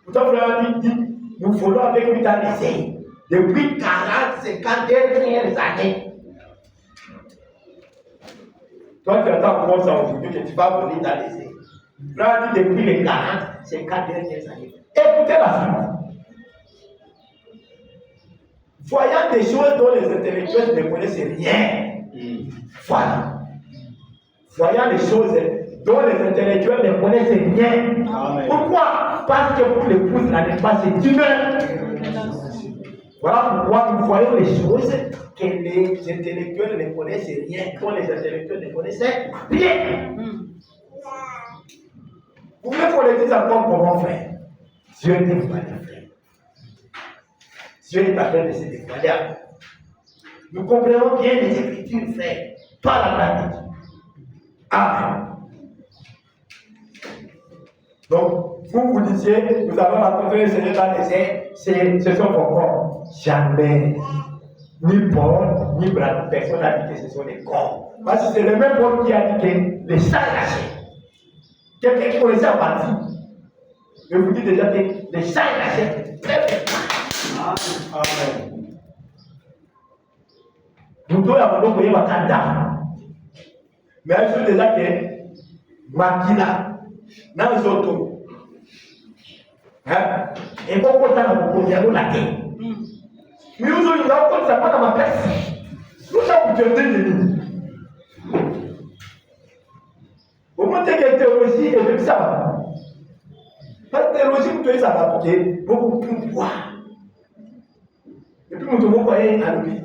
Pourtant, frère Baron dit, nous volons avec lui dans les airs. Depuis 40, 50 dernières années. Toi, tu attends encore ça aujourd'hui que tu vas voler dans les airs. Frère dit depuis les 40, 50 dernières années. Écoutez la suite. Voyant des choses dont les intellectuels ne connaissent rien. Voilà. Voyant des choses dont les intellectuels ne connaissent rien. Amen. Pourquoi? Parce que pour l'épouse, la n'est-ce c'est humain. Voilà pourquoi nous voyons les choses que les intellectuels ne connaissent rien, dont les intellectuels ne connaissent rien. Vous voulez qu'on le dise encore comment faire? Dieu est dévoilé, frère. Dieu est en train de se dévoiler. Nous comprenons bien les Écritures, frère, pas la pratique. Amen. Donc, vous disiez, nous avons rencontré le Seigneur dans les airs, ce sont vos corps. Jamais. Ni Paul, ni Branham, personne n'a dit que ce sont des corps. Parce que c'est le même Paul qui a dit que les sangs lâchés. Quelqu'un qui connaissait en partie. Je vous dis déjà que les sangs lâchés, très bien. Amen. Nous devons avoir un candidat. Mais je suis déjà que Makila, dans les autos. Et pourquoi tu as beaucoup de la terre? Mais aujourd'hui, nous avons ça dans ma place. Nous avons besoin de nous. Au moins, tu as une théologie et même ça. Parce que la théologie, vous ça va apporter beaucoup plus de poids. Et puis, nous devons croire à lui.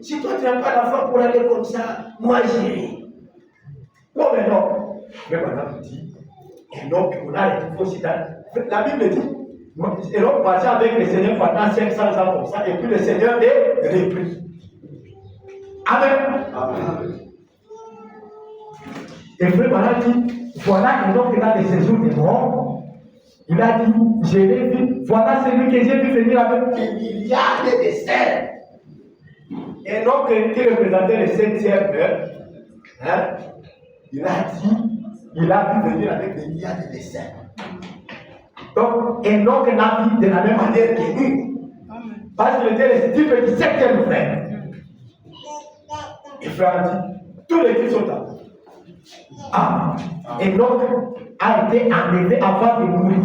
Si toi, tu n'as pas la foi pour aller comme ça, moi, j'irai. Bon, mais non. Mais maintenant, tu dis, et donc, on a les aussi dans. La Bible dit, et donc, marcher avec le Seigneur pendant 500 ans comme ça, et puis le Seigneur est repris. Amen. Amen. Et frère Baran dit, voilà, et donc, dans les séjours des morts, il a dit, je l'ai vu, voilà celui que j'ai vu venir avec des milliards de sel. Et donc, qui représentait le 7e heure, hein, il a vu venir avec des milliards de sel. Donc, Enoch n'a vu de la même manière que nous. Parce qu'il était le type du 7e frère. Et frère dit, tous les qui sont là. Amen. Enoch a été enlevé avant de mourir.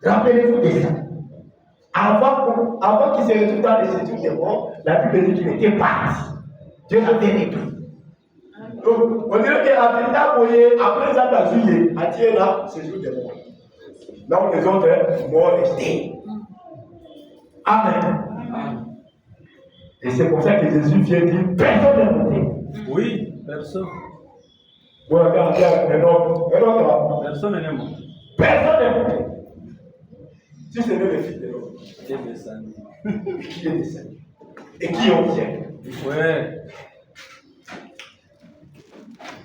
Rappelez-vous de ça. Avant qu'il se retrouve dans les études des morts, la Bible dit qu'il était parti. Dieu l'avait repris. Donc, on dirait qu'après ça, la juillet, à Dieu là, c'est jour des morts. Là où les autres morts restaient. Amen. Et c'est pour ça que Jésus vient dire personne n'est monté. Oui, personne. Bon, regardez, un autre. Personne n'est monté. Personne n'est monté. Si ce n'est le Fils de l'homme. Qui est descendu. Qui est descendu. Et qui obtient. Ouais.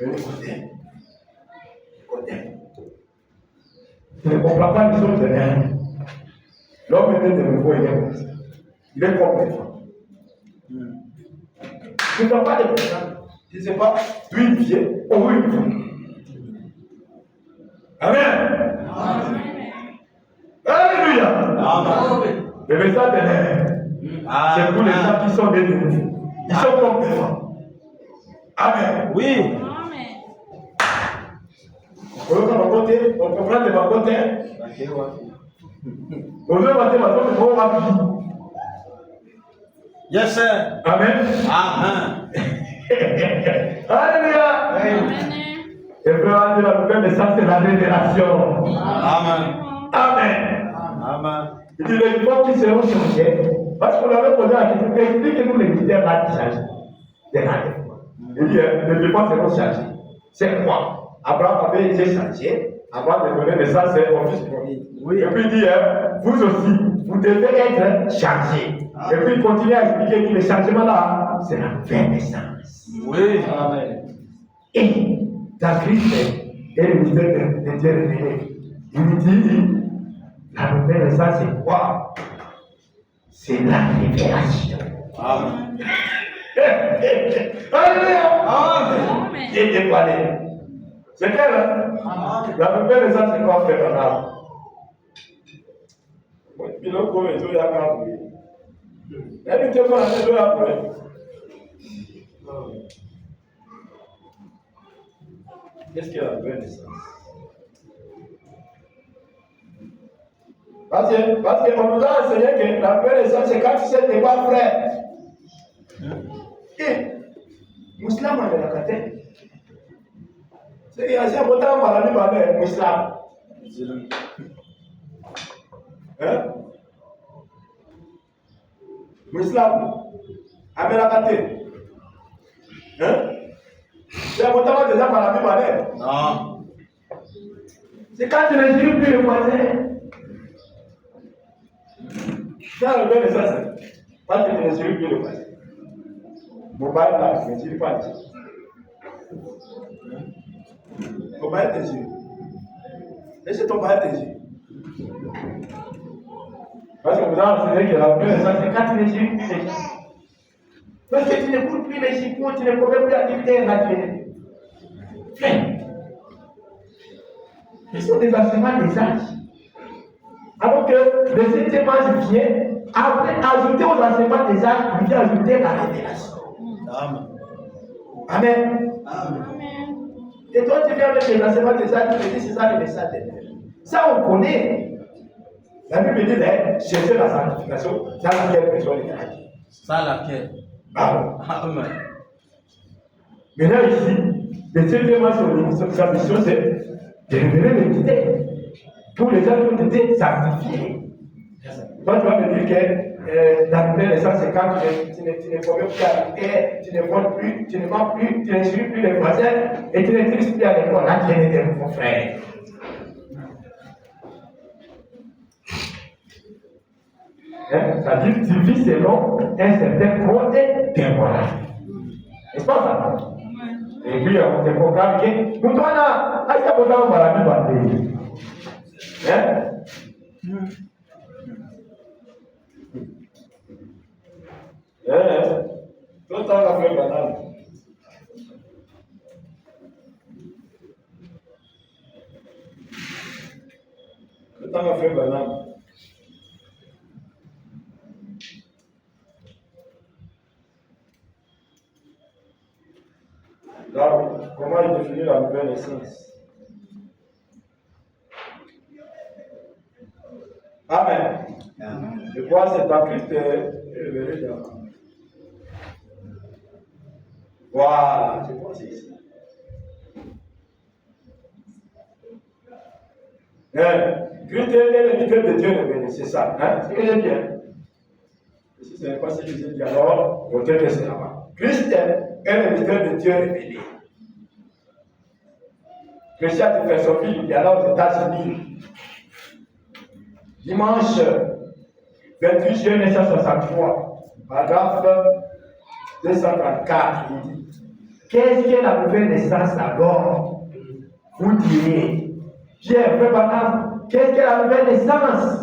Écoutez. Tu ne comprends pas les choses de rien. L'homme est de nouveau, il est comme ça. Il est comme les femmes. Tu ne vois pas de personnes. Tu ne sais pas d'où il vient ou où il va. Amen. Alléluia. Amen. Le message de l'air, c'est pour les gens qui sont nés de nouveau. Ils sont comme des femmes. Amen. Oui. On comprend de ma côté. On veut mater ma côté pour rapide. Yes, sir. Amen. Amen. Alléluia. Amen. Et frère, le premier message, c'est la révélation. Amen. Amen. Amen. Il dit les gens qui seront changés, parce qu'on avait posé la question, expliquez-nous les critères là qui changent. Il dit, les dépenses seront changées. C'est quoi? Abraham avait été changé avant de donner naissance à son fils premier. Oui. Et puis il dit, vous aussi, vous devez être changés. Et puis il continue à expliquer que le changement là, c'est la vraie naissance. Oui. Amen. Et dans Christ et le mystère de Dieu révélé, il dit, la nouvelle naissance c'est quoi? C'est la révélation. Amen. Alléluia. Amen. Il est dévoilé. C'est clair, hein? La nouvelle naissance c'est quoi faire en âme? Il a comme il a appris. Elle était pas là, il a appris. Qu'est-ce qu'il y a la nouvelle naissance? Parce qu'on nous a enseigné que la nouvelle naissance c'est quand tu sais que t'es pas frère. Et, Mouslam a la caté. C'est qu'il y a un bouton par la nuit, Mouslam. Hein? Mouslam, a la caté. Hein? C'est un bouton déjà par la nuit, Non. c'est quand tu ne gires plus le voisin. C'est la nouvelle naissance. Quand tu ne gires plus le voisin. Mobile là, ne gire pas. Ton bail tes yeux. Laissez ton bail tes yeux. Parce que vous avez enseigné que la première naissance, c'est quand tu ne gires plus les gens. Parce que tu n'écoutes plus les chicots, tu ne promets plus l'activité naturelle. Ce sont des enseignements des âges. Alors que le septième âge vient, après ajouter aux enseignements des âges, il vient ajouter la révélation. Amen. Amen. Amen. Et toi, tu viens avec les enseignements des âges, tu te dis c'est ça le message de Dieu. Ça, on connaît. La Bible dit, chercher la sanctification, ça, laquelle personne n'est gratuite. Ça, laquelle? Amen. Maintenant, ici, le septième âge, sa mission, c'est de révéler les idées. Tous les gens qui ont été sanctifiés. Toi, tu vas me dire que la nouvelle naissance, c'est quand tu ne commets plus à l'idée, tu ne voles plus, tu ne mens plus, tu ne suis plus les voisins et tu ne tristes plus à l'école. Là, tu es des nouveaux frères. C'est-à-dire que tu vis selon un certain code temporel. N'est-ce pas ça? Et puis, on te programme que nous devons aller à la maladie. Hein? Tout le temps, on a fait banane. Tout le temps, on a fait banane. Là, comment il définit la nouvelle naissance? Amen. Je crois que c'est en Christ révélé dans. Voilà, je crois que c'est ici. Christ est l'unité de Dieu révélé, c'est ça. Hein? C'est que j'ai bien. C'est ce n'est pas ce que j'ai dit, alors on te laisse là-bas. Christ est le mystère de Dieu révélé. Christian de Personville, il y a là aux États-Unis. Dimanche 28 juillet 1963, paragraphe 234, il dit: qu'est-ce qu'est la nouvelle naissance d'abord? Vous direz, Pierre, frère, qu'est-ce qu'est la nouvelle naissance?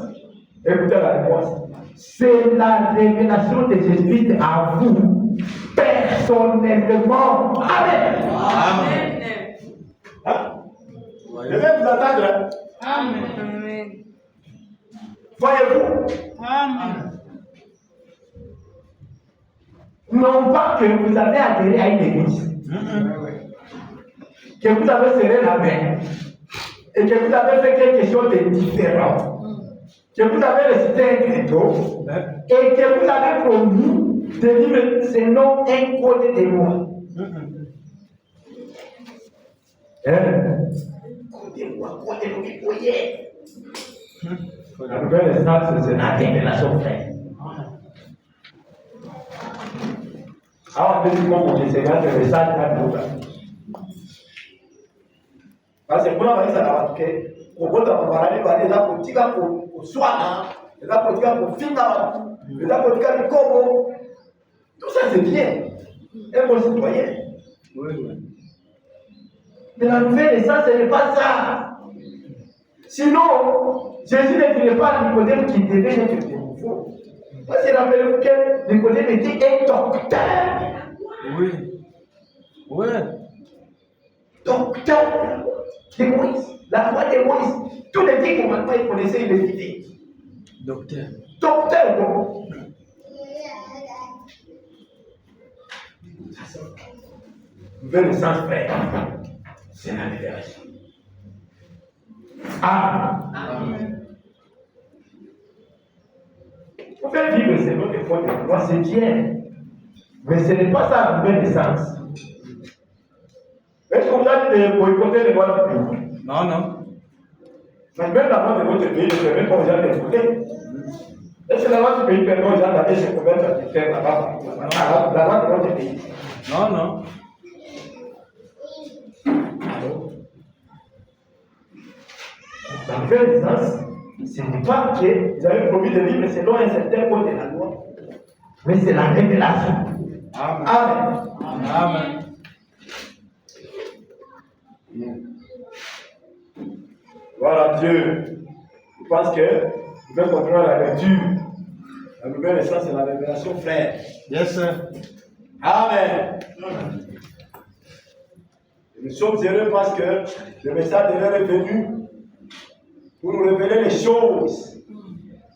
Écoutez la réponse. C'est la révélation de Jésus-Christ à vous, personnellement. Amen. Amen. Hein? Je vais vous attendre. Amen. Voyez-vous? Amen. Non pas que vous avez adhéré à une église, que vous avez serré la main, et que vous avez fait quelque chose de différent, que vous avez récité un credo, et que vous avez promis de vivre selon un code de loi. Code de loi, code de loi, la nouvelle naissance, c'est la révélation frère. Alors, on peut dire qu'on peut essayer de message à nous. Parce que kuna maisha na watu ke kuokota mabarani baada ya kutika kuswana, ya kutika kufinga watu, ya kutika mikobo. Tout ça c'est bien. Et mon citoyen. Oui. Mais la nouvelle naissance, ce n'est pas ça. Sinon, Jésus ne dirait pas à Nicodème qu'il devait être de nouveau. Parce que rappelez-vous que Nicodème était un docteur. Oui. Oui. Docteur de Moïse, la foi de Moïse. Tous les 10 commandements, il connaissait, il les vivait. Docteur. Docteur, donc. Nouvelle naissance, frère. C'est la libération. Amen. Vous pouvez vivre selon les fois de loi, c'est bien. Mais ce n'est pas ça la nouvelle naissance. Est-ce qu'on vous a dit de boycotter les lois du pays? Non, non. Mais même la loi de votre pays ne permet pas aux gens de voter. Est-ce que la loi du pays permet aux gens d'aller se commettre à faire là-bas? La loi de votre pays? Non, non. Alors, la nouvelle naissance, ce n'est pas que vous avez promis de vivre selon un certain code de la loi, mais c'est la révélation. Amen. Amen. Amen. Voilà Dieu. Je pense que vous pouvez continuer la lecture. La nouvelle naissance, c'est la révélation, frère. Yes, sir. Amen. Nous sommes heureux parce que le message de l'heure est venu pour nous révéler les choses.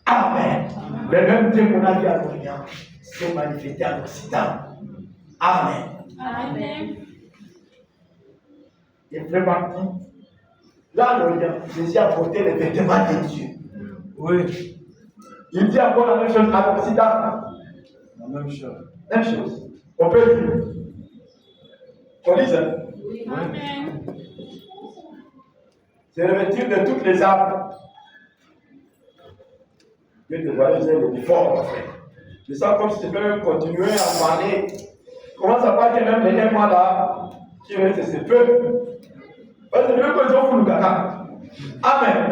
Amen. Le même Dieu qu'on a vu à l'Orient s'est manifesté en Occident. Amen. Amen. Il fait partie. Là, à l'Orient, Jésus a porté les vêtements de Dieu. Oui. Il dit encore la même chose à l'Occident. La même chose. Même chose. On peut dire. On lise. Amen. C'est revêtir de toutes les armes. Dieu te voit les ailes fort, en fait. Je sens comme si tu peux continuer à parler. Comment ça va que même les mois là, qui restent ces peuples? Parce que le que Dieu fout le caca. Amen.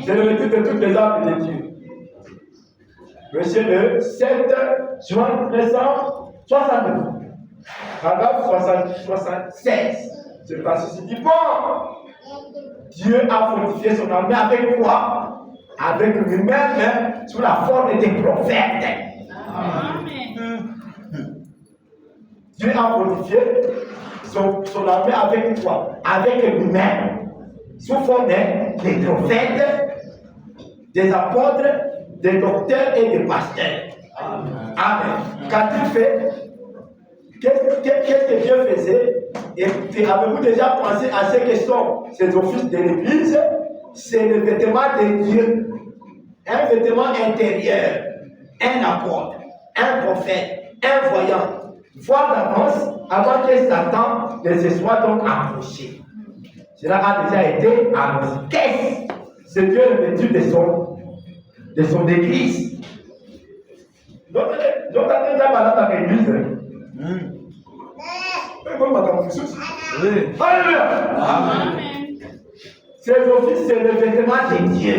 C'est revêtir de toutes les armes de Dieu. Monsieur le 7 juin 1962. Paragraphe 76. C'est le passage qui dit bon. Dieu a fortifié son armée avec quoi? Avec lui-même sous la forme des prophètes. Amen. Dieu a fortifié son armée avec quoi? Avec lui-même sous forme des prophètes, des apôtres, des docteurs et des pasteurs. Amen. Qu'a-t-il fait? Qu'est-ce que Dieu faisait? Et avez-vous déjà pensé à ces questions? Ces offices de l'Église, c'est le vêtement de Dieu. Un vêtement intérieur, un apôtre, un prophète, un voyant. Voir d'avance avant que Satan ne se soit donc approché. Cela a déjà été annoncé. Qu'est-ce? C'est Dieu le vêtu de son Église. Donc, t'as déjà malade dans l'église. Oui. Alléluia. Amen. Ces offices, c'est le vêtement de Dieu.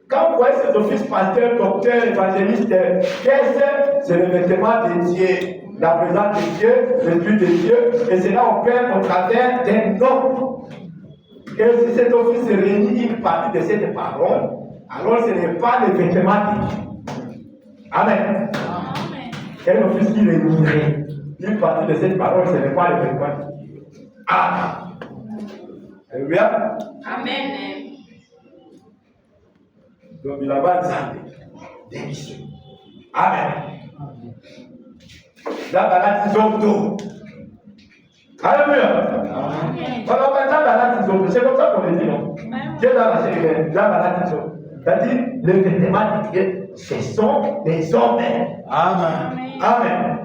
Quand vous voyez ces offices, pasteur, docteur, évangéliste, c'est le vêtement de Dieu. La présence de Dieu, l'esprit de Dieu, et c'est là qu'on perd au travers d'un nom. Et si cet office réunit une partie de cette parole, alors ce n'est pas le vêtement de Dieu. Amen. Un office qui réunirait une partie de cette parole, ce n'est pas le vêtement de Dieu. Amen. Alléluia. Amen. Donc, il a pas de démission. Amen. Là, ils ont tout. Alléluia. Alors, maintenant, c'est comme ça qu'on le dit, non? Dieu dans la série, là, ils ont. C'est-à-dire, le vêtement de Dieu, ce sont les hommes. Amen. Amen.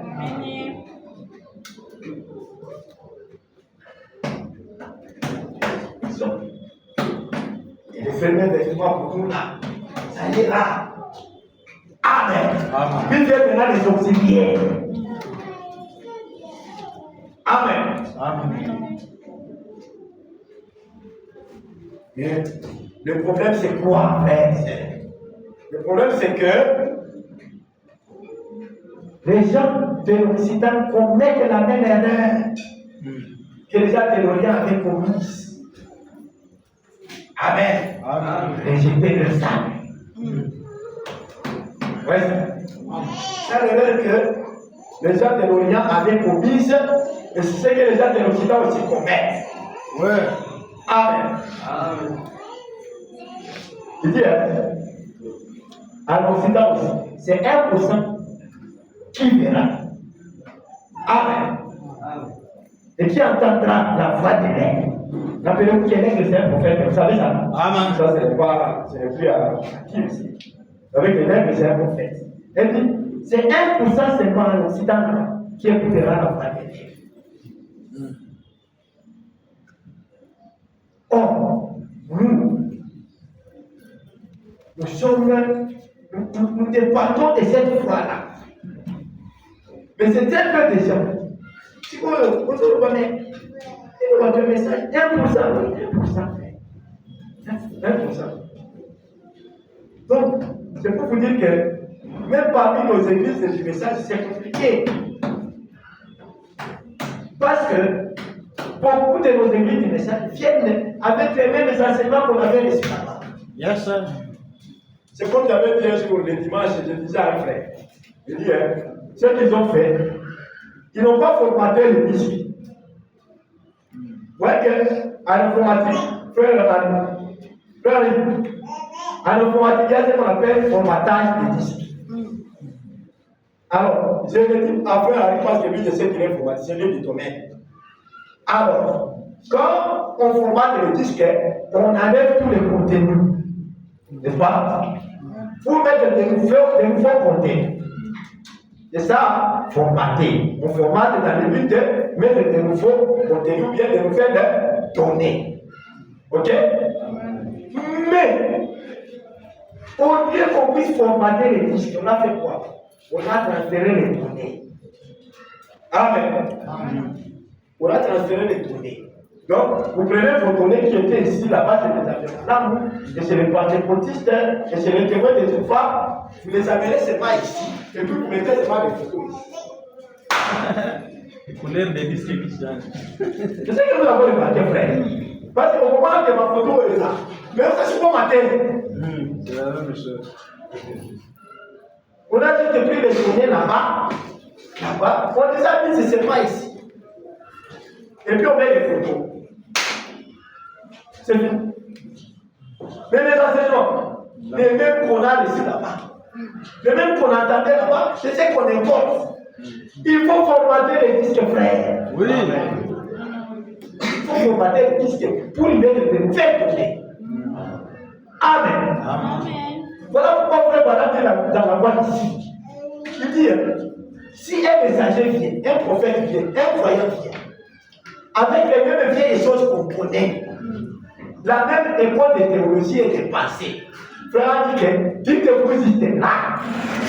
Et le premier vêtement pour nous là, ça y est là. Amen. Puis vient maintenant les auxiliaires. Amen. Et le problème c'est quoi, frère? Le problème c'est que les gens de l'Occident commettent la même erreur que les gens de l'Orient avaient commise. Amen. Rejeter le sang. Oui. C'est l'erreur que les gens de l'Orient avaient commise et c'est ce que les gens de l'Occident aussi commettent. Oui. Amen. Il dit, à l'Occident aussi, c'est 1% qui verra. Amen. Et qui entendra la voix de l'aigle. Rappelez-vous qu'un aigle, c'est un prophète, vous savez ça? Amen. Ça, ce n'est plus à qui ici. Vous savez que l'aigle, c'est un prophète. Elle dit, c'est 1% seulement en Occident qui écoutera la voix de l'aigle. Or, nous dépendons de cette foi-là. Mais c'est très peu de gens. Si vous connaissez votre message, 1%, oui, 1%. Donc, c'est pour vous dire que même parmi nos églises du message, c'est compliqué. Parce que beaucoup de nos églises du message viennent avec les mêmes enseignements qu'on avait reçus là-bas. Yes, sir. C'est comme j'avais dit un jour le dimanche, je disais à un frère, je dis, ce qu'ils ont fait, ils n'ont pas formaté le disque. Vous voyez qu'en informatique, en informatique, il y a ce qu'on appelle formatage de disque. Alors, je le dis à frère Harry parce que lui, je sais qu'il est informaticien, lui du domaine. Alors, quand on formate le disque, on enlève tous les contenus. N'est-ce pas? Pour mettre de nouveaux contenus. C'est ça, formater. On formate dans le but de mettre de nouveaux contenus, bien de nouvelles données. Ok? Mais, au lieu qu'on puisse formater les disques, on a fait quoi? On a transféré les données. Amen. On a transféré les données. Donc, vous prenez vos données qui étaient ici, là-bas, c'est les avions, et c'est les pentecôtistes, et c'est les témoins des Jéhovah, vous les amenez seulement ici, et puis vous mettez seulement les photos ici. Les couleurs des disques qui changent. Je sais que vous avez remarqué, frère. Parce qu'au moment que ma photo est là, mais ça, c'est pas ma tête. C'est la même chose. On a dit depuis les données là-bas, on les a mis seulement ici. Et puis on met les photos. C'est tout. Mais les enseignements, les mêmes qu'on a ici là-bas, les mêmes qu'on entendait là-bas, c'est ce qu'on importe. Il faut formater les disques, frères. Oui. Il faut formater les disques pour y mettre de nouvelles données. Amen. Voilà pourquoi frère Balaam est dans la boîte ici. Il dit, si un messager vient, un prophète vient, un croyant vient, avec les mêmes vieilles choses qu'on connaît, la même école de théologie et de pensée, Frère dit que dès que vous êtes là,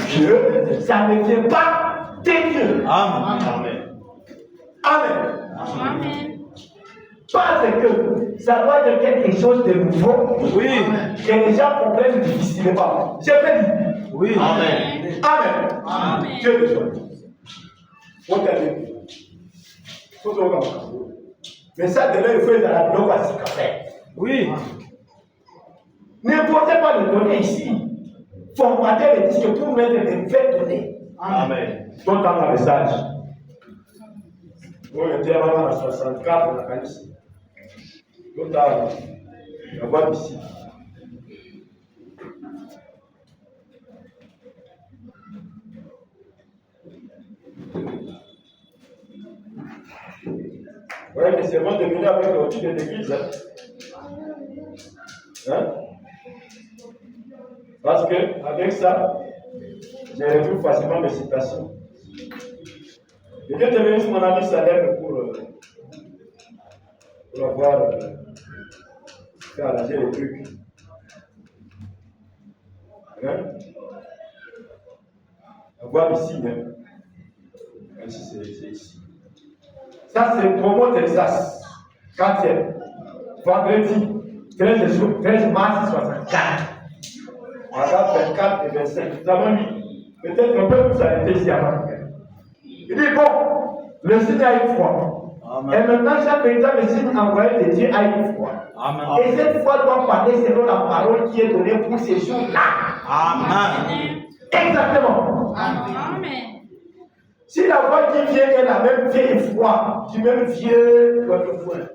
Dieu, ça ne vient pas de Dieu. Amen. Amen. Parce que ça doit être quelque chose de nouveau. Oui. Que les gens comprennent difficilement. Je peux dire. Oui. Amen. Dieu le soit. Faut t'aider. Faut te regarder. Mais ça, de là, il faut être dans la bloc à quand même. Oui. Ne portez pas de données ici. Formatez les disques pour mettre des vraies données. Amen. Donc, dans le message. Nous, on était avant en 64, on a gagné ici. Donc, on va ici. Vous voyez que c'est bon de venir avec le titre de l'église. Hein? Parce que, avec ça, je retrouve facilement mes citations. Et quand je vais sur mon ami Salem pour avoir fait arranger les trucs. Hein? Avoir ici, hein? Ici, c'est ici. Ça, c'est Promo Texas. 4e. Vendredi, 13 mars 64. Paragraphe 24 et 25. Nous avons lu. Peut-être un peu plus arrêté ici avant. Il dit bon, le signe a une foi. Et maintenant, chaque véritable signe envoyé de Dieu a une foi. Amen. Et cette foi doit parler selon la parole qui est donnée pour ces jours-là. Amen. Exactement. Amen. Si la voix qui vient est la même vieille foi, du même vieux point.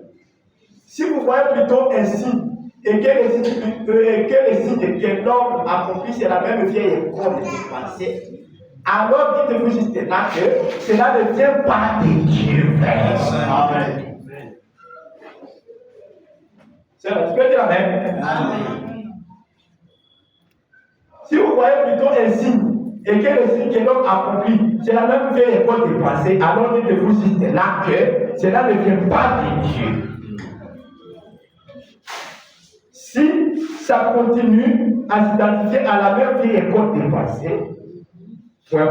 Si vous voyez plutôt un signe, et que le signe que l'homme accomplit, c'est la même vieille école de pensée, alors dites-vous juste là que cela ne vient pas de Dieu. Amen. C'est là, tu peux dire Amen. Amen. Si vous voyez plutôt un signe, et que le signe que l'homme accomplit, c'est la même vieille école de pensée, alors dites-vous juste là que cela ne vient pas de Dieu. Si ça continue à s'identifier à la même vieille école de pensée, cela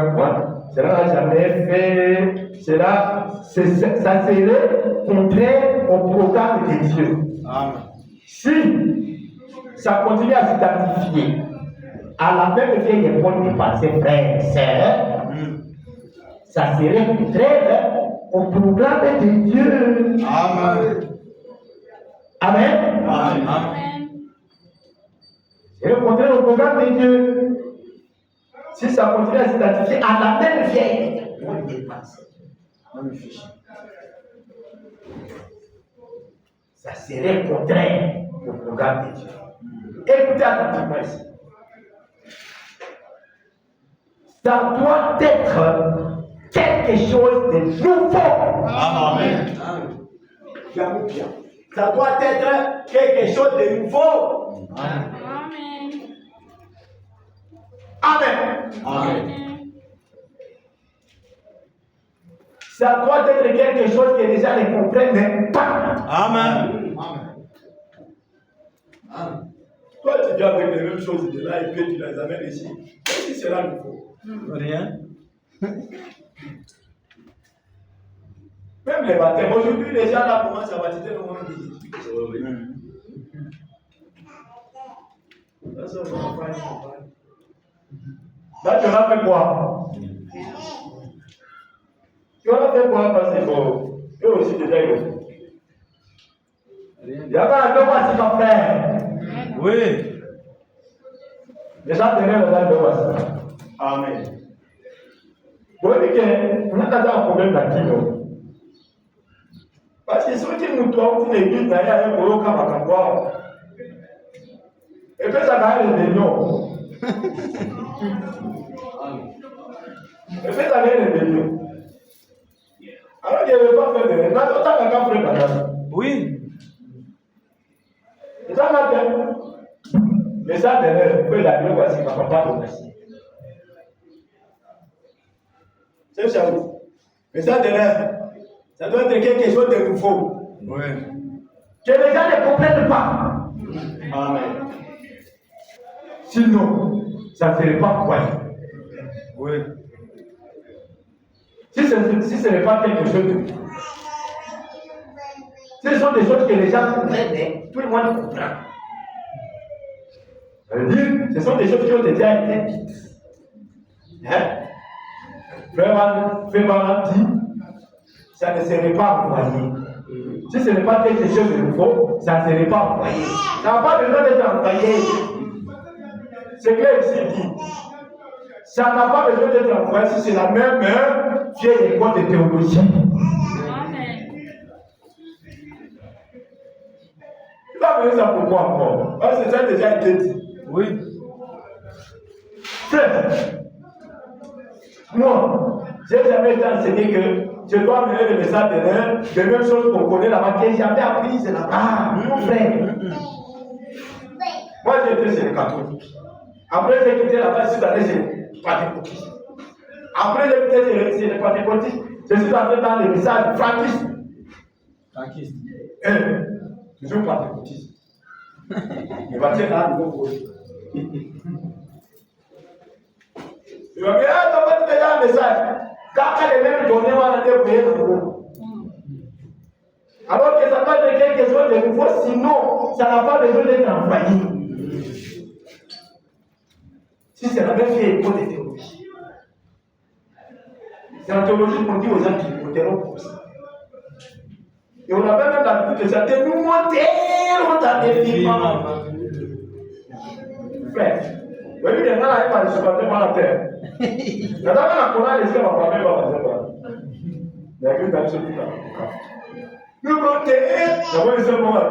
n'a jamais fait, ça serait contraire au programme de Dieu. Amen. Si ça continue à s'identifier à la même vieille école de pensée, frères et sœurs, ça serait contraire au programme de Dieu. Amen. Amen. Amen. C'est le contraire au programme de Dieu. Si ça continue à s'identifier à la même vieille école de pensée, ça serait contraire au programme de Dieu. Écoutez attentivement ici. Ça doit être quelque chose de nouveau. Amen. Bien. Ça doit être quelque chose de nouveau. Amen. Amen. Amen. Ça doit être quelque chose que les gens ne comprennent même pas. Amen. Toi, tu viens avec les mêmes choses de là et puis tu les amènes ici. Qu'est-ce qui sera nouveau? Rien. Même les baptêmes. Aujourd'hui, les gens là commencent à baptiser le monde de Jésus. Là, tu auras fait quoi? Tu auras fait quoi parce que eux aussi déjà ils le font. Il y avait un homme à son frère. Oui. Les gens tenaient le date de voici. Amen. Vous voyez qu'on a un problème là-dessus. Parce que ceux qui nous trouvent une église d'ailleurs, un gros comme à Kamboa. Et puis ça va être des millions. Et puis ça va être des millions. Alors qu'il ne veut pas faire de rien. Maintenant, tu as qu'à faire de rien. Oui. Et ça va bien. Mais ça, derrière, vous pouvez la dire, voici, ma papa te remercie. C'est ça. Mais ça, derrière, ça doit être quelque chose de nouveau. Oui. Que les gens ne comprennent pas. Amen. Si Sinon, ça ne serait pas croyé. Oui. Si ce n'est pas quelque chose de... Ce sont des choses que les gens comprennent, tout le monde comprend. Ça veut dire, ce sont des choses qui ont déjà été dites. Hein? Frère dit, ça ne serait pas envoyé. Si ce n'est pas quelque chose de nouveau, ça ne serait pas envoyé. Ça n'a pas besoin d'être envoyé. C'est clair ici dit. Ça n'a pas besoin d'être envoyé si c'est la même vieille école de théologie. Amen. Tu vas venir ça pourquoi encore? Parce que ça a déjà été dit. Oui. Frère, moi, j'ai jamais été enseigné que je dois amener le message de l'un, de même chose qu'on connaît là-bas, que j'avais appris, c'est là-bas. Mon frère. Moi, j'ai été chez les catholiques. Après, j'ai quitté là-bas, je suis allé chez les pentecôtistes. Après, j'ai quitté chez les pentecôtistes, je suis allé dans les messages franquistes. Franquiste. Je suis pentecôtiste. Il va dire là, nouveau projet. Il va dire, ah, tu vas déjà un message. Quand elle est même donnée, on va aller payer le nouveau. Alors que ça va être quelque chose de nouveau, sinon, ça n'a pas besoin d'être envoyé. Si c'est la même vieille école de théologie. C'est en théologie qu'on dit aux gens qui voteront pour ça. Et on avait même l'habitude de chanter, nous monterons dans des vivants. Frère, vous voyez, il y en a qui se battent dans la terre. Il y en a qui ont laissé ma famille dans la terre. Il y a que dans ce tout là. Nous monterons, d'abord les seuls moments.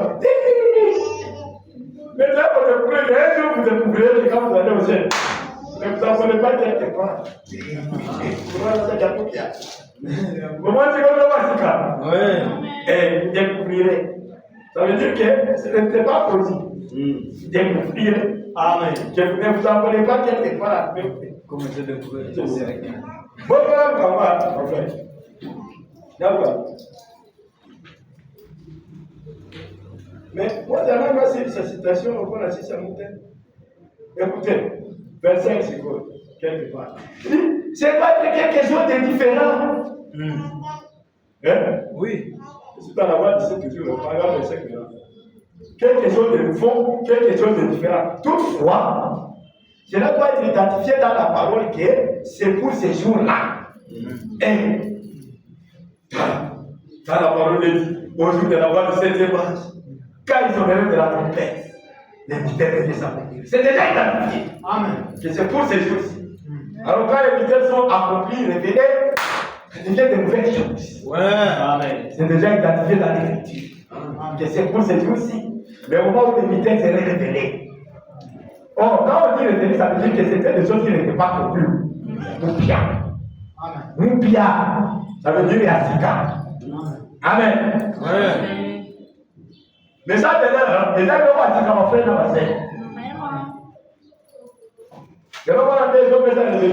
Mais là, vous découvrez, un jour vous découvrirez quand vous allez au ciel. Ne vous appelez pas quelque part. Comment tu vas faire? Oui. Et découvrirez. Ça veut dire que ce n'était pas possible. Découvrirez. Amen. Ne vous appelez pas quelque part. Comme je découvre, je sais rien. Bon, voilà, en fait. D'accord. Mais moi, j'avais même cette citation, on a assisté à montagne. Écoutez, 25 secondes, quelque part. C'est pas quelque chose de différent. Hein? Oui. C'est dans la voie de toujours, le paragraphe 25 là. Quelque chose de nouveau, quelque chose de différent. Toutefois, cela doit être identifié dans la parole que c'est pour ces jours-là. Et dans la parole de Dieu, au jour de la voie de cette évange, quand ils ont même de la trompette, les mystères de s'accomplir. C'est déjà identifié. Amen. Que c'est pour ces jours-ci. Alors quand les mystères sont accomplis, révélés, c'est déjà de nouvelles choses. Ouais. Amen. C'est déjà identifié dans l'écriture. Que c'est pour ces jours-ci. Mais au moment où les mystères seraient révélés. Or, quand on dit révélé, ça veut dire que c'était des choses qui n'étaient pas connues. Moupia. Moupia. Ça veut dire Yassika. Amen. Ouais. Mais ça, c'est là, les gens qui ont dit qu'on va faire dans la scène. Les gens qui ont dit qu'on va faire dans la scène.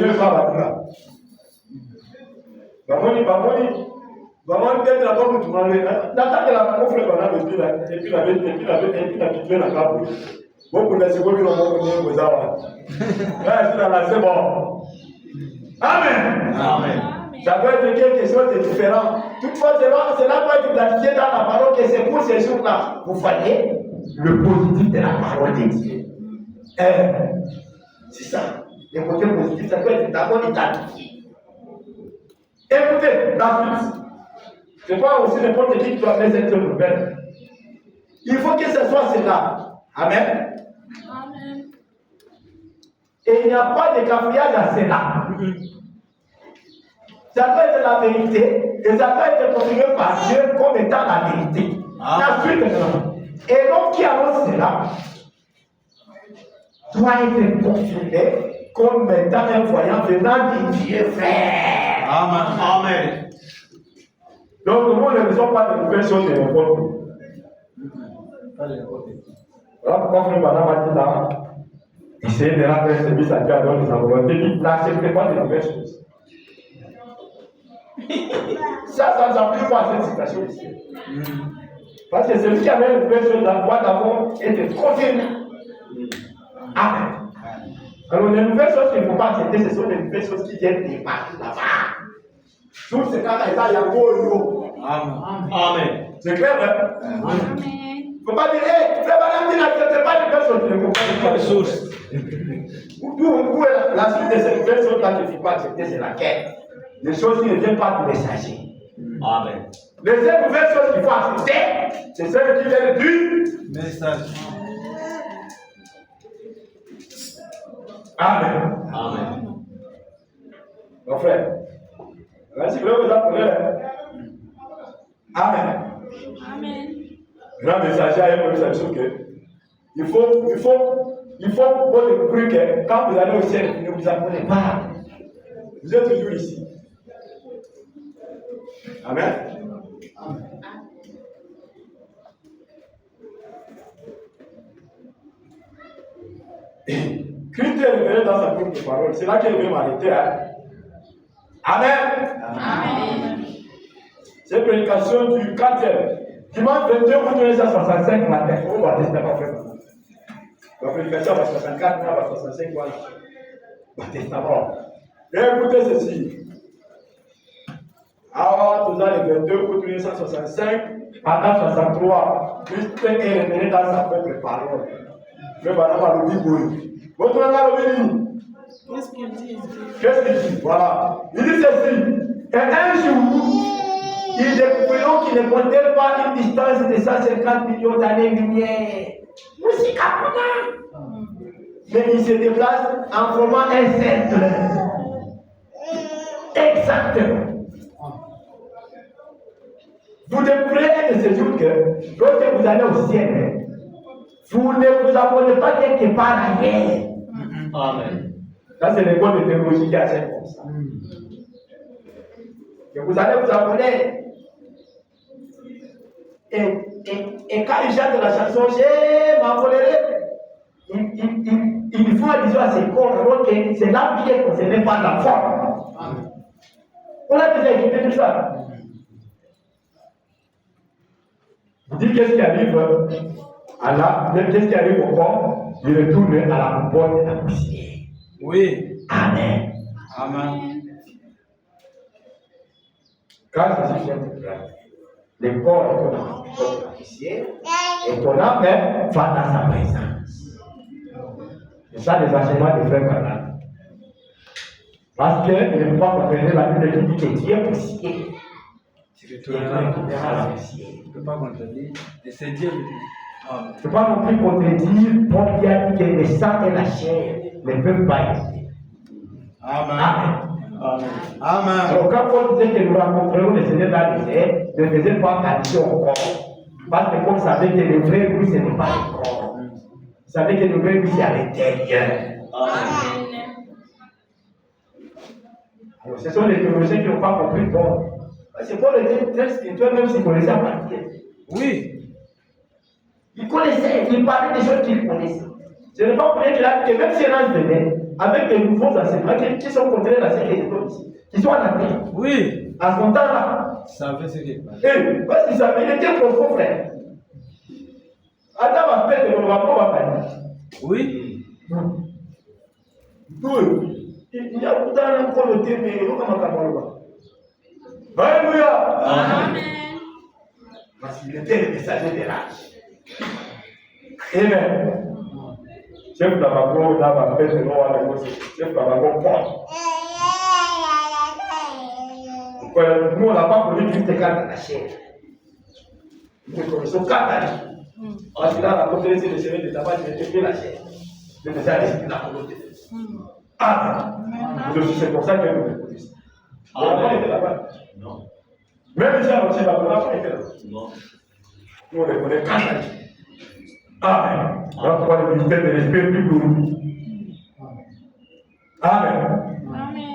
Maman peut-être la pomme tout le monde. N'attends que la maman fait qu'on a et puis la piquée la cape. Bon, pour la seconde, on va venir aux arbres. Là, c'est dans la c'est bon. Amen. Amen. Ça peut être quelque chose de différent. Toutefois, cela doit être identifié dans la parole que c'est pour ces jours-là. Vous voyez le positif de la parole de Dieu. C'est ça. Le côté positif, ça doit être d'abord identifié. Écoutez, la suite. Ce n'est pas aussi n'importe qui doit faire cette nouvelle. Il faut que ce soit cela. Amen. Amen. Et il n'y a pas de cafouillage à cela. Ça doit être la vérité et ça doit être confirmé par Dieu comme étant la vérité. La suite maintenant. Et l'homme qui annonce cela doit être confirmé comme étant un voyant venant de Dieu frère. Amen. Amen. Donc nous ne faisons pas de nouvelles choses de n'importe où. Voilà pourquoi frère Madame a dit là, essayez de rendre un service à Dieu à donner sa volonté, il n'acceptez pas de nouvelles choses. Ça ne s'applique pas à cette situation ici. Parce que celui qui avait une nouvelle chose doit d'abord être confirmé. Amen. Alors, les nouvelles choses qu'il ne faut pas accepter, ce sont les nouvelles choses qui viennent des partout là-bas. Tout ce cas, il y a beau. Amen. C'est clair, hein? Amen. Il ne faut pas dire, hé, frère Madame, tu n'acceptes pas les nouvelles choses, tu ne comprends pas les sources. Où est la suite de ces nouvelles choses-là qu'il ne faut pas accepter, c'est laquelle? Les choses qui ne viennent pas du messager. Amen. Les seules nouvelles choses qu'il faut accepter, c'est celles qui viennent du Message. Amen. Amen. Mon frère, vas-y, vous apprenez. Amen. Amen. Grand messager a une conception que il faut vous découvrir que quand vous allez au ciel, vous ne vous apprenez pas. Vous êtes toujours ici. Amen. Christ est révélé dans sa propre parole. C'est là qu'il veut m'arrêter. Hein? Amen. Amen. C'est une prédication du 4e. Dimanche 22, vous donnez ça 65 matin. On va tester pas faire. La prédication va 64, va 65, voilà. Le testament. Et écoutez ceci. Alors, tout ça, les 22, vous donnez 165, pendant 63. Christ est révélé dans sa propre parole. Le madame a le Bible. Votre nom a le Bible. Qu'est-ce qu'il dit? Qu'est-ce qu'il dit? Voilà. Il dit ceci. Et un jour, ils découvriront qu'ils ne comptaient pas une distance de 150 millions d'années-lumière. Aussi capable. Mais ils se déplacent en formant un cercle. Exactement. Vous découvrez un de ces jours que lorsque vous allez au ciel, vous ne vous abonnez pas quelque part ailleurs. Amen. Ça, c'est l'école de théologie qui a fait comme ça. Et vous allez vous abonner. Et quand ils chantent la chanson, j'ai m'envolerai, ils font allusion à ces corps, alors que c'est là qui est concerné par la forme. On a déjà écouté tout ça. Vous dites qu'est-ce qui arrive à la, qu'est-ce qui arrive au corps, il retourne à la couponne de la poussière. Oui. Amen. Amen. Quand Jésus vient de là, le corps est dans la couponne de la poussière et ton âme va dans sa présence. C'est ça les enseignements des frères malades. Parce qu'ils ne peuvent pas comprendre la Bible qui dit que Dieu est poussière. C'est que tout le monde ne peut pas contredire. Et c'est Dieu. Je ne peux pas non plus contredire Paul qui a dit que le sang et la chair ne peuvent pas exister. Amen. Amen. Amen. Alors quand Paul disait que nous rencontrerons le Seigneur dans le désert, ne faisait pas allusion au corps. Parce que Paul savait que le vrai lui, ce n'est pas le corps. Il savait que le vrai lui, c'est à l'intérieur. Amen. Alors ce sont les théologiens qui n'ont pas compris Paul. C'est Paul était très spirituel, même s'il connaissait à partir. Oui. Il connaissait, il parlait des choses qu'il connaissait. Ce n'est pas pour rien qu'il a dit que même si l'âge venait, avec les nouveaux enseignements qui sont contraires à ce qu'il est ici, qui sont en terre. Oui. À son temps-là. Ça fait ce qu'il parle. Et parce qu'il savait, il était profond, frère. Adam a fait de l'environnement, va parler. Oui. Il y a beaucoup d'années encore le thème, mais il faut qu'on m'en Alléluia. Amen. Parce qu'il était le messager de l'âge. Amen. Chef Tabaco, dans ma fête de Noël, chef Tabaco, nous, on n'a pas connu Christ quand à la chair. Nous connaissons quand à la chair. Parce qu'il a raconté le chemin de tabac, il était fait la chair. Le message est la volonté. Amen. C'est pour ça que nous le connaissons. L'enfant était là-bas. Non. Même ici, on sait pas, l'enfant était là. Non. Nous, on le connaît quand à la chair. Amen. On va pouvoir le ministère de l'esprit plus glorieux. Amen. Amen.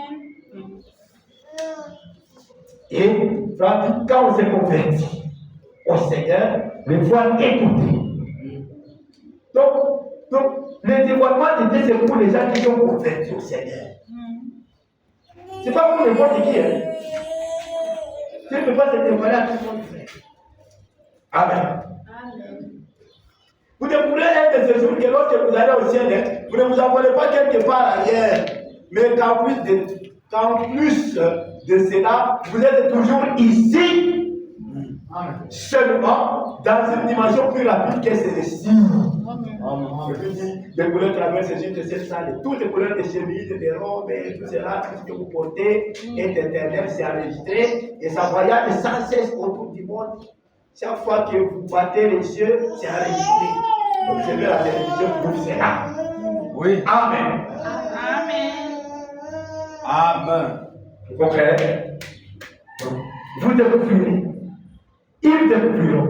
Et quand on s'est converti au Seigneur, les voix écoutées. Donc le dévoilement de Dieu, c'est pour les gens qui sont convertis au Seigneur. Ce n'est pas pour n'importe qui. Hein. Tu ne peux pas te dévoiler à tout le monde. Amen. Amen. Vous découvrez un de ce jour que lorsque vous allez au ciel, vous ne vous envolez pas quelque part ailleurs, mais qu'en plus de cela, vous êtes toujours ici, seulement dans une dimension plus rapide que celle-ci. Les couleurs traversent juste cette salle, toutes les couleurs des chemises, des robes, et tout cela, tout ce que vous portez est éternel, c'est enregistré, et ça voyage sans cesse autour du monde. Chaque fois que vous battez les yeux, c'est enregistré. Observez la télévision, vous serez là. Oui. Amen. Amen. Vous comprenez? Vous devez fuir. Ils devait fuir.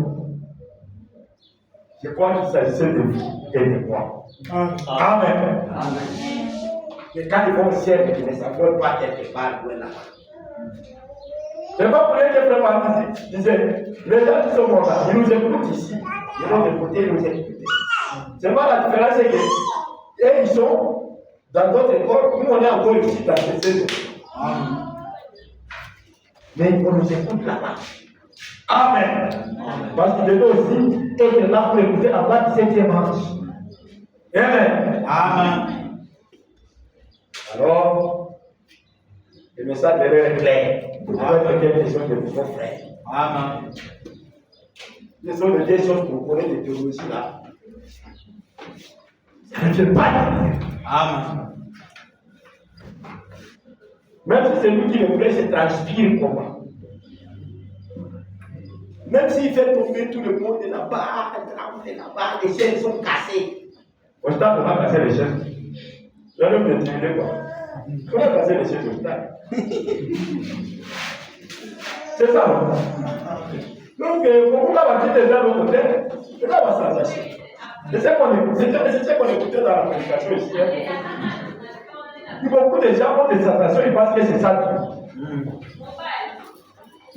Je crois qu'il s'agissait de vous et de moi. Amen. Et quand ils vont au ciel, ils ne s'envolent pas quelque part loin là-bas. C'est pas pour rien que Frère Martin disait, les gens qui sont morts là, ils nous écoutent ici. Ils vont écouter, ils nous écoutent. C'est pas la différence, c'est que eux, ils sont dans d'autres corps, nous on est encore ici dans cette saison. Mais on nous écoute là-bas. Amen. Parce qu'il devait aussi être là pour écouter la voix du 7e ange. Amen. Amen. Alors, le message devait être clair. Vous devez être quelque chose de vos frères. Amen. Ce sont les deux choses pour connaître les théologies là. Ça ne fait pas de. Amen. Même si c'est lui qui le voulait, se transpire comment. Même s'il fait tomber tout le monde là-bas, les chaînes sont cassées. Au stade, on va casser les chaînes. Je vais me demander quoi. On va casser les chaînes au stade. C'est ça, non? Donc, pourquoi on va quitter les gens de l'autre côté? C'est là où ça va s'acheter. C'est ce qu'on écoutait dans la prédication ici. Beaucoup de gens ont des sensations, ils pensent que c'est ça.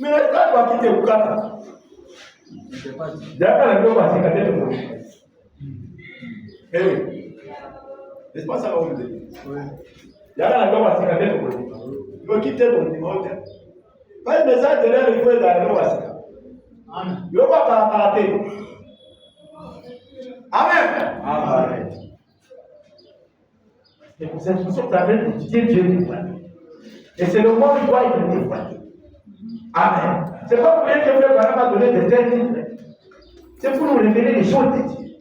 Mais le stade va quitter Oukata. D'ailleurs, le va se casser le monde. Eh oui. N'est-ce pas ça qu'on vous dit? D'ailleurs, le va se casser le monde. Il faut quitter ton monde. Quand le message de l'air, il faut être dans le va se casser. Il va pas karaté. Amen. Amen. Et pour cette fonction, tu as d'étudier Dieu dévoilé. Et c'est le moment où il doit être dévoilé. Amen. C'est pas pour rien que Frère Branham a donné des termes. C'est pour nous révéler les choses de Dieu.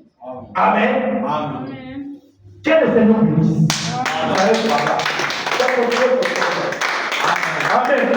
Amen. Amen. Quel est le nom de Dieu? Amen. Amen.